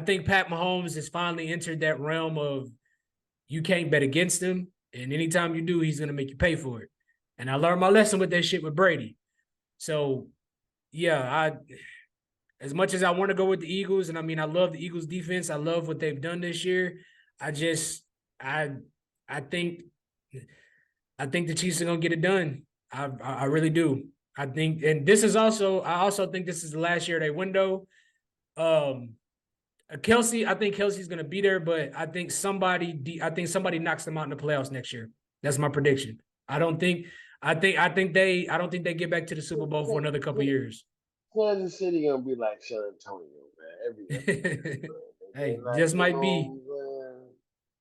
think Pat Mahomes has finally entered that realm of you can't bet against him, and anytime you do, he's gonna make you pay for it. And I learned my lesson with that shit with Brady. So yeah, as much as I want to go with the Eagles, and I mean, I love the Eagles defense. I love what they've done this year. I think the Chiefs are gonna get it done. I really do. I think, and I also think this is the last year of their window. Kelsey, I think Kelsey's gonna be there, but I think somebody knocks them out in the playoffs next year. That's my prediction. I don't think they get back to the Super Bowl for another couple years. Kansas City gonna be like San Antonio, man. Hey, just might be.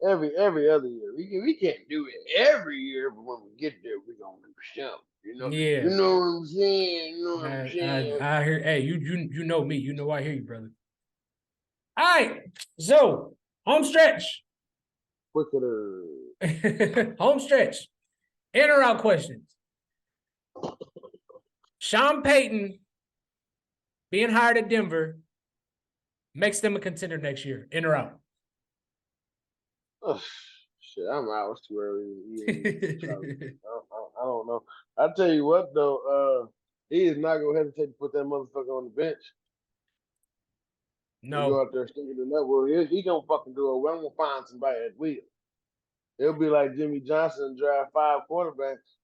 Every other year. We can't do it every year, but when we get there, we're gonna do something. Yeah. You know what I'm saying? You know what I'm saying? I hear. Hey, you know me. You know I hear you, brother. All right. So home stretch. Home stretch. In or out questions. Sean Payton being hired at Denver makes them a contender next year. In or out? Oh, shit, I'm out. It's too early. I don't know. I tell you what, though, he is not gonna hesitate to put that motherfucker on the bench. No. Go out there sticking the network. He gonna fucking do it. We're gonna find somebody at wheel. It'll be like Jimmy Johnson and draft 5 quarterbacks.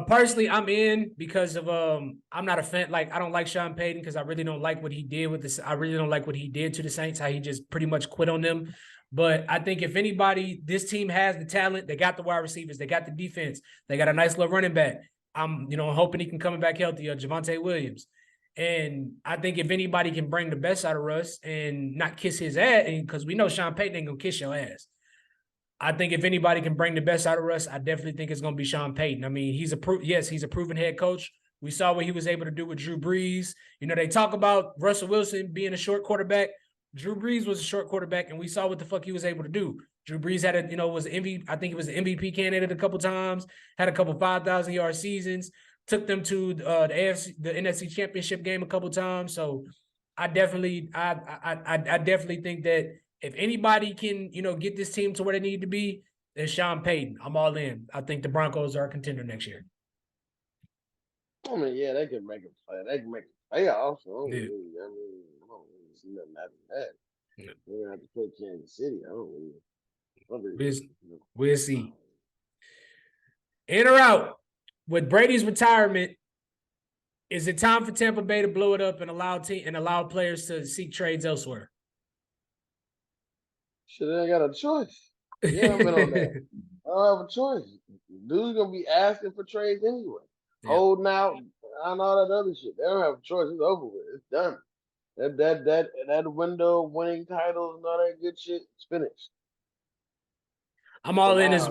Personally, I'm in because of I'm not a fan. Like, I don't like Sean Payton because I really don't like what he did with this. I really don't like what he did to the Saints. How he just pretty much quit on them. But I think if anybody, this team has the talent. They got the wide receivers. They got the defense. They got a nice little running back. I'm hoping he can come back healthy. Javonte Williams. And I think if anybody can bring the best out of Russ and not kiss his ass, because we know Sean Payton ain't gonna kiss your ass. I think if anybody can bring the best out of Russ, I definitely think it's going to be Sean Payton. I mean, he's a proven head coach, We saw what he was able to do with Drew Brees. You know, they talk about Russell Wilson being a short quarterback. Drew Brees was a short quarterback, and we saw what the fuck he was able to do. Drew Brees had was MVP. I think he was an MVP candidate a couple times. Had a couple 5,000-yard seasons. Took them to the NFC Championship game a couple times. So I definitely think that if anybody can, get this team to where they need to be, it's Sean Payton. I'm all in. I think the Broncos are a contender next year. I mean, yeah, they can make a play. They can make a playoffs. I don't really see nothing after that. Yeah. They're gonna have to play Kansas City. I don't really. We'll see. In or out with Brady's retirement. Is it time for Tampa Bay to blow it up and allow players to seek trades elsewhere? Shit, they ain't got a choice. Yeah, I'm in on that. I don't have a choice. Dude's gonna be asking for trades anyway, holding out and all that other shit. They don't have a choice. It's over with. It's done. That window of winning titles and all that good shit, it's finished. I'm all in as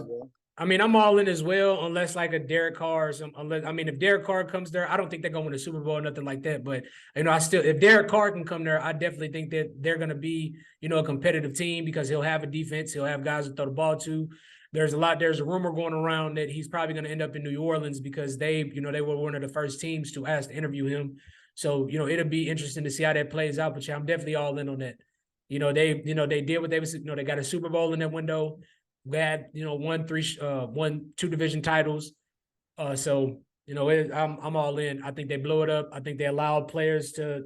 I'm all in as well, unless like a Derek Carr or some. If Derek Carr comes there, I don't think they're going to win a Super Bowl or nothing like that. But if Derek Carr can come there, I definitely think that they're going to be, a competitive team because he'll have a defense, he'll have guys to throw the ball to. There's a rumor going around that he's probably going to end up in New Orleans because they were one of the first teams to ask to interview him. So it'll be interesting to see how that plays out. But yeah, I'm definitely all in on that. They did what they was. They got a Super Bowl in that window. We had, won 2 division titles. So, I'm all in. I think they blow it up. I think they allow players to,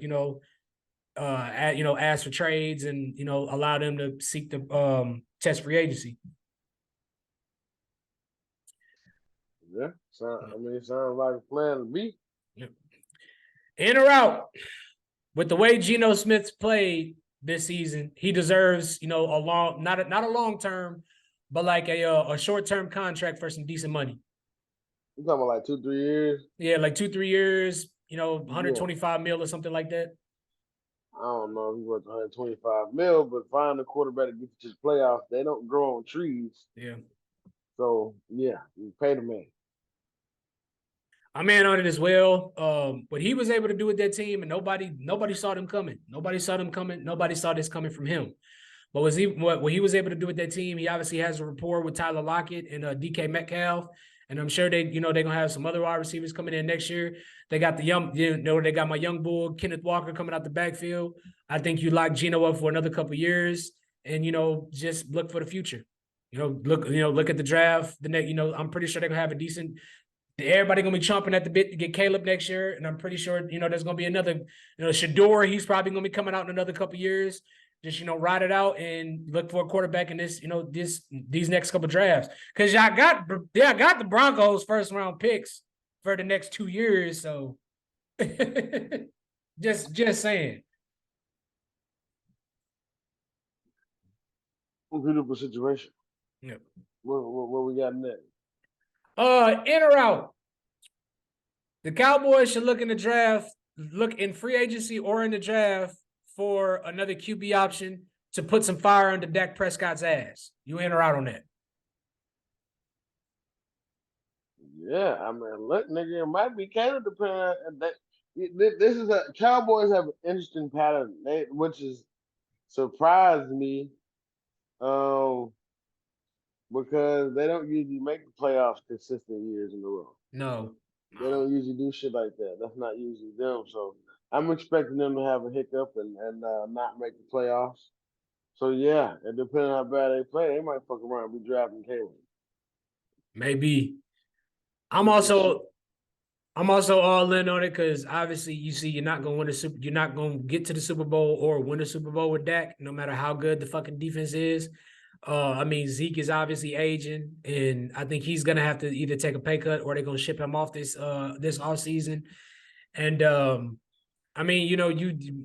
ask for trades and, allow them to seek the test free agency. Yeah. It sounds like a plan to me. Yeah. In or out. With the way Geno Smith's played this season, he deserves, not a long term, but like a short-term contract for some decent money. You talking about like 2-3 years? Yeah, like 2-3 years, 125 mil or something like that. I don't know if he wants 125 mil, but find a quarterback to get to the playoffs. They don't grow on trees. Yeah. So, yeah, you pay the man. I'm in on it as well. But he was able to do with that team, and nobody saw them coming. Nobody saw them coming. Nobody saw this coming from him. But what he was able to do with that team, he obviously has a rapport with Tyler Lockett and DK Metcalf. And I'm sure they're gonna have some other wide receivers coming in next year. They got they got my young bull, Kenneth Walker, coming out the backfield. I think you lock Geno up for another couple years and just look for the future. Look at the draft. I'm pretty sure they're gonna have a decent. Everybody gonna be chomping at the bit to get Caleb next year, and I'm pretty sure there's gonna be another. Shador, he's probably gonna be coming out in another couple years. Just ride it out and look for a quarterback in this these next couple drafts, because I got the Broncos first round picks for the next 2 years. So just saying. Beautiful situation. Yep. What we got next? In or out. The Cowboys should look in free agency or in the draft for another QB option to put some fire under Dak Prescott's ass. You in or out on that? Yeah, look, nigga, it might be kind of depending on that. This is Cowboys have an interesting pattern, which is surprised me, because they don't usually make the playoffs consistent years in a row. No. They don't usually do shit like that. That's not usually them. So I'm expecting them to have a hiccup and not make the playoffs. So yeah, and depending on how bad they play, they might fuck around and be drafting Caleb. Maybe. I'm also all in on it because obviously you're not gonna you're not gonna get to the Super Bowl or win a Super Bowl with Dak, no matter how good the fucking defense is. Zeke is obviously aging, and I think he's gonna have to either take a pay cut or they're gonna ship him off this offseason. And you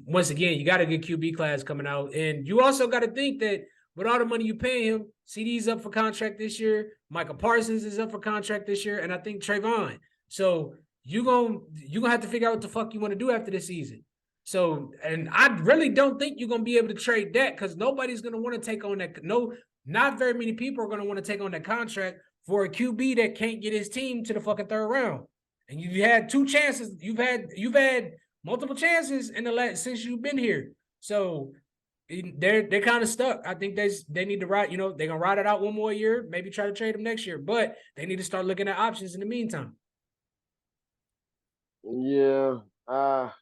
once again, you got a good QB class coming out, and you also got to think that with all the money you pay him, CD's up for contract this year, Micah Parsons is up for contract this year, and I think Trayvon. So you're gonna have to figure out what the fuck you want to do after this season. So, and I really don't think you're gonna be able to trade that because nobody's gonna want to take on that. No, not very many people are gonna want to take on that contract for a QB that can't get his team to the fucking third round. And you've had 2 chances. You've had multiple chances in the last since you've been here. So they're kind of stuck. I think they need to ride. They're gonna ride it out one more year. Maybe try to trade him next year, but they need to start looking at options in the meantime. Yeah. Ah.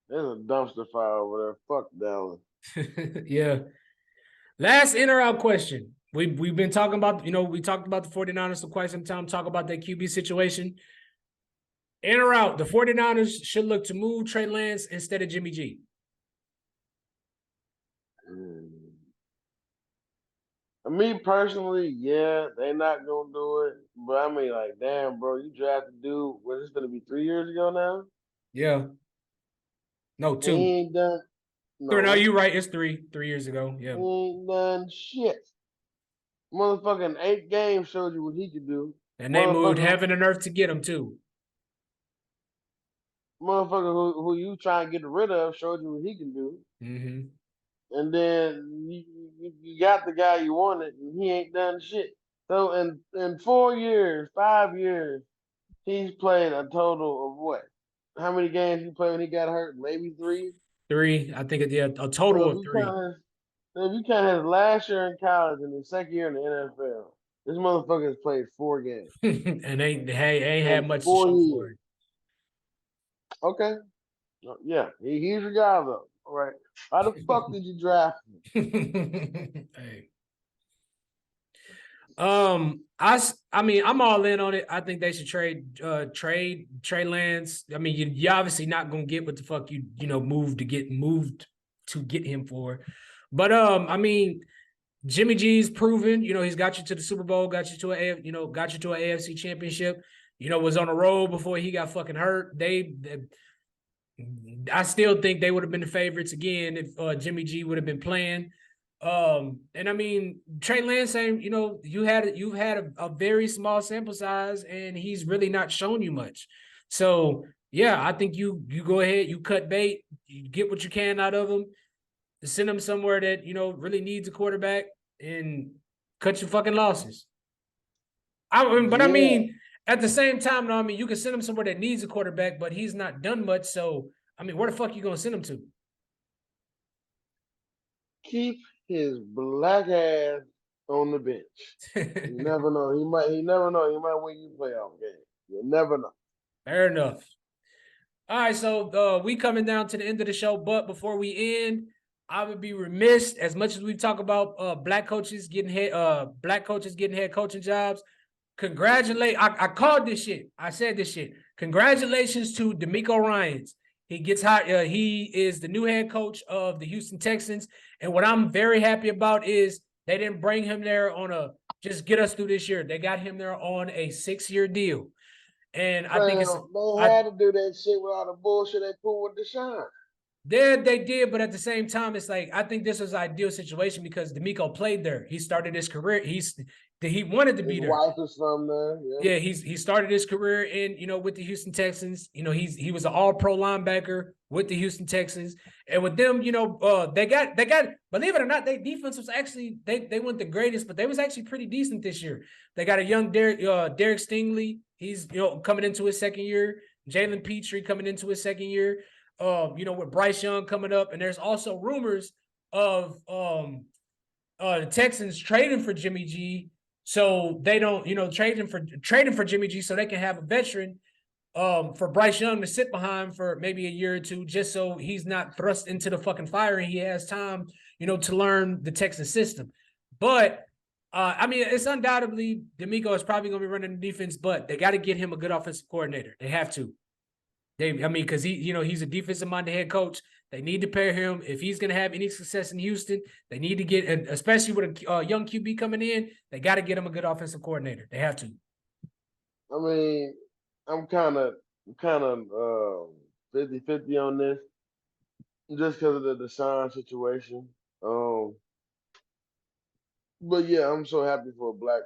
There's a dumpster fire over there. Fuck Dallas. Yeah. Last in or out question. We've been talking about, we talked about the 49ers for quite some time, talk about that QB situation. In or out, the 49ers should look to move Trey Lance instead of Jimmy G. Me personally, yeah, they not gonna do it. But I mean, like, damn, bro, you drafted dude. Was this gonna be 3 years ago now? Yeah. No, He 2. ain't done 3. No, no. you're right. It's 3 years ago. He Yeah. ain't done shit. Motherfucking 8 games showed you what he could do. And they moved Motherfucker, heaven and earth to get him too. motherfucker who you trying to get rid of showed you what he can do. Mm-hmm. And then you got the guy you wanted, and he ain't done shit. So in 4 years, 5 years, he's played a total of what? How many games he played when he got hurt? Maybe 3. 3. I think a So total if of you 3. count his, if you count his last year in college and his second year in the NFL, this motherfucker has played 4 games And they ain't had in much to four show for years. it. Okay, yeah, he's your guy though. All right, how the fuck did you draft him? Hey. I mean, I'm all in on it. I think they should trade Trey Lance. I mean, you obviously not gonna get what the fuck moved to get him for. But I mean, Jimmy G's proven, he's got you to the Super Bowl, got you to an AFC championship, was on the road before he got fucking hurt. I still think they would have been the favorites again if Jimmy G would have been playing. And I mean, Trey Lance, you've had a very small sample size, and he's really not shown you much. So yeah, I think you go ahead, you cut bait, you get what you can out of him, send him somewhere that really needs a quarterback, and cut your fucking losses. But I Yeah, mean, at the same time, though, I mean, you can send him somewhere that needs a quarterback, but he's not done much. So I mean, where the fuck you gonna send him to? keep his black ass on the bench. You never know. He never know. He might win you playoff game. You never know. Fair enough. All right, so we coming down to the end of the show, but before we end, I would be remiss, as much as we talk about black coaches getting head coaching jobs. I called this shit. I said this shit. Congratulations to DeMeco Ryans. He gets hired. He is the new head coach of the Houston Texans. And what I'm very happy about is they didn't bring him there on a just get us through this year. They got him there on a 6-year deal. And I think it's Fam, they I had to do that shit with all the bullshit they pulled with Deshaun. they did, but at the same time, it's like I think this was an ideal situation because DeMeco played there. He started his career. He wanted to be His there. wife is from there. Yeah. Yeah, he started his career in with the Houston Texans. He was an All Pro linebacker with the Houston Texans, and with them, they got believe it or not, their defense was actually they weren't the greatest, but they was actually pretty decent this year. They got a young Derek Stingley. He's coming into his second year. Jalen Petrie coming into his second year. With Bryce Young coming up, and there's also rumors of the Texans trading for Jimmy G, so they don't, trading for Jimmy G, so they can have a veteran for Bryce Young to sit behind for maybe a year or two, just so he's not thrust into the fucking fire and he has time, to learn the Texas system. But I mean, it's undoubtedly DeMeco is probably going to be running the defense, but they got to get him a good offensive coordinator. They have to. Because he's a defensive-minded head coach. They need to pair him. If he's going to have any success in Houston, they need to get, especially with a young QB coming in, they got to get him a good offensive coordinator. They have to. I mean, I'm kind of 50-50 on this just because of the Deshaun situation. But yeah, I'm so happy for a black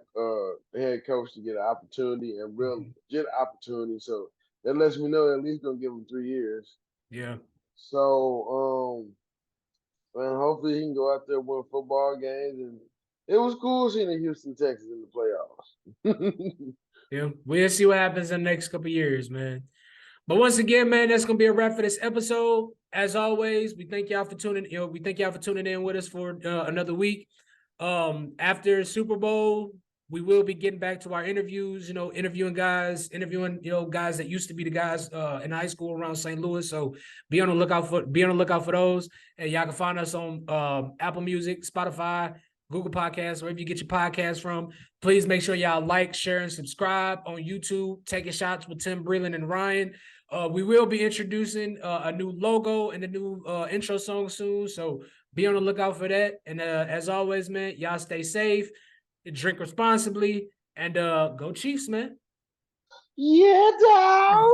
head coach to get an opportunity and real legit opportunity. So that lets me know at least gonna give him 3 years. Yeah. So man, hopefully he can go out there and win football games and It was cool seeing the Houston Texans in the playoffs. Yeah, we'll see what happens in the next couple of years, man. But once again, man, that's gonna be a wrap for this episode. As always, we thank y'all for tuning. We thank y'all for tuning in with us for another week. After Super Bowl, we will be getting back to our interviews. Interviewing guys that used to be the guys in high school around St. Louis. So be on the lookout for those. And y'all can find us on Apple Music, Spotify, Google Podcasts, wherever you get your podcasts from. Please make sure y'all like, share, and subscribe on YouTube. Taking shots with Tim Breland and Ryan. We will be introducing a new logo and a new intro song soon. So be on the lookout for that. And as always, man, y'all stay safe, drink responsibly, and go Chiefs, man. Yeah, dog.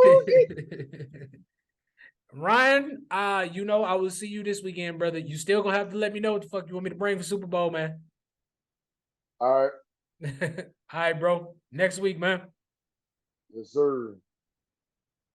Ryan, I will see you this weekend, brother. You still gonna have to let me know what the fuck you want me to bring for Super Bowl, man. All right. All right, bro. Next week, man. Yes, sir.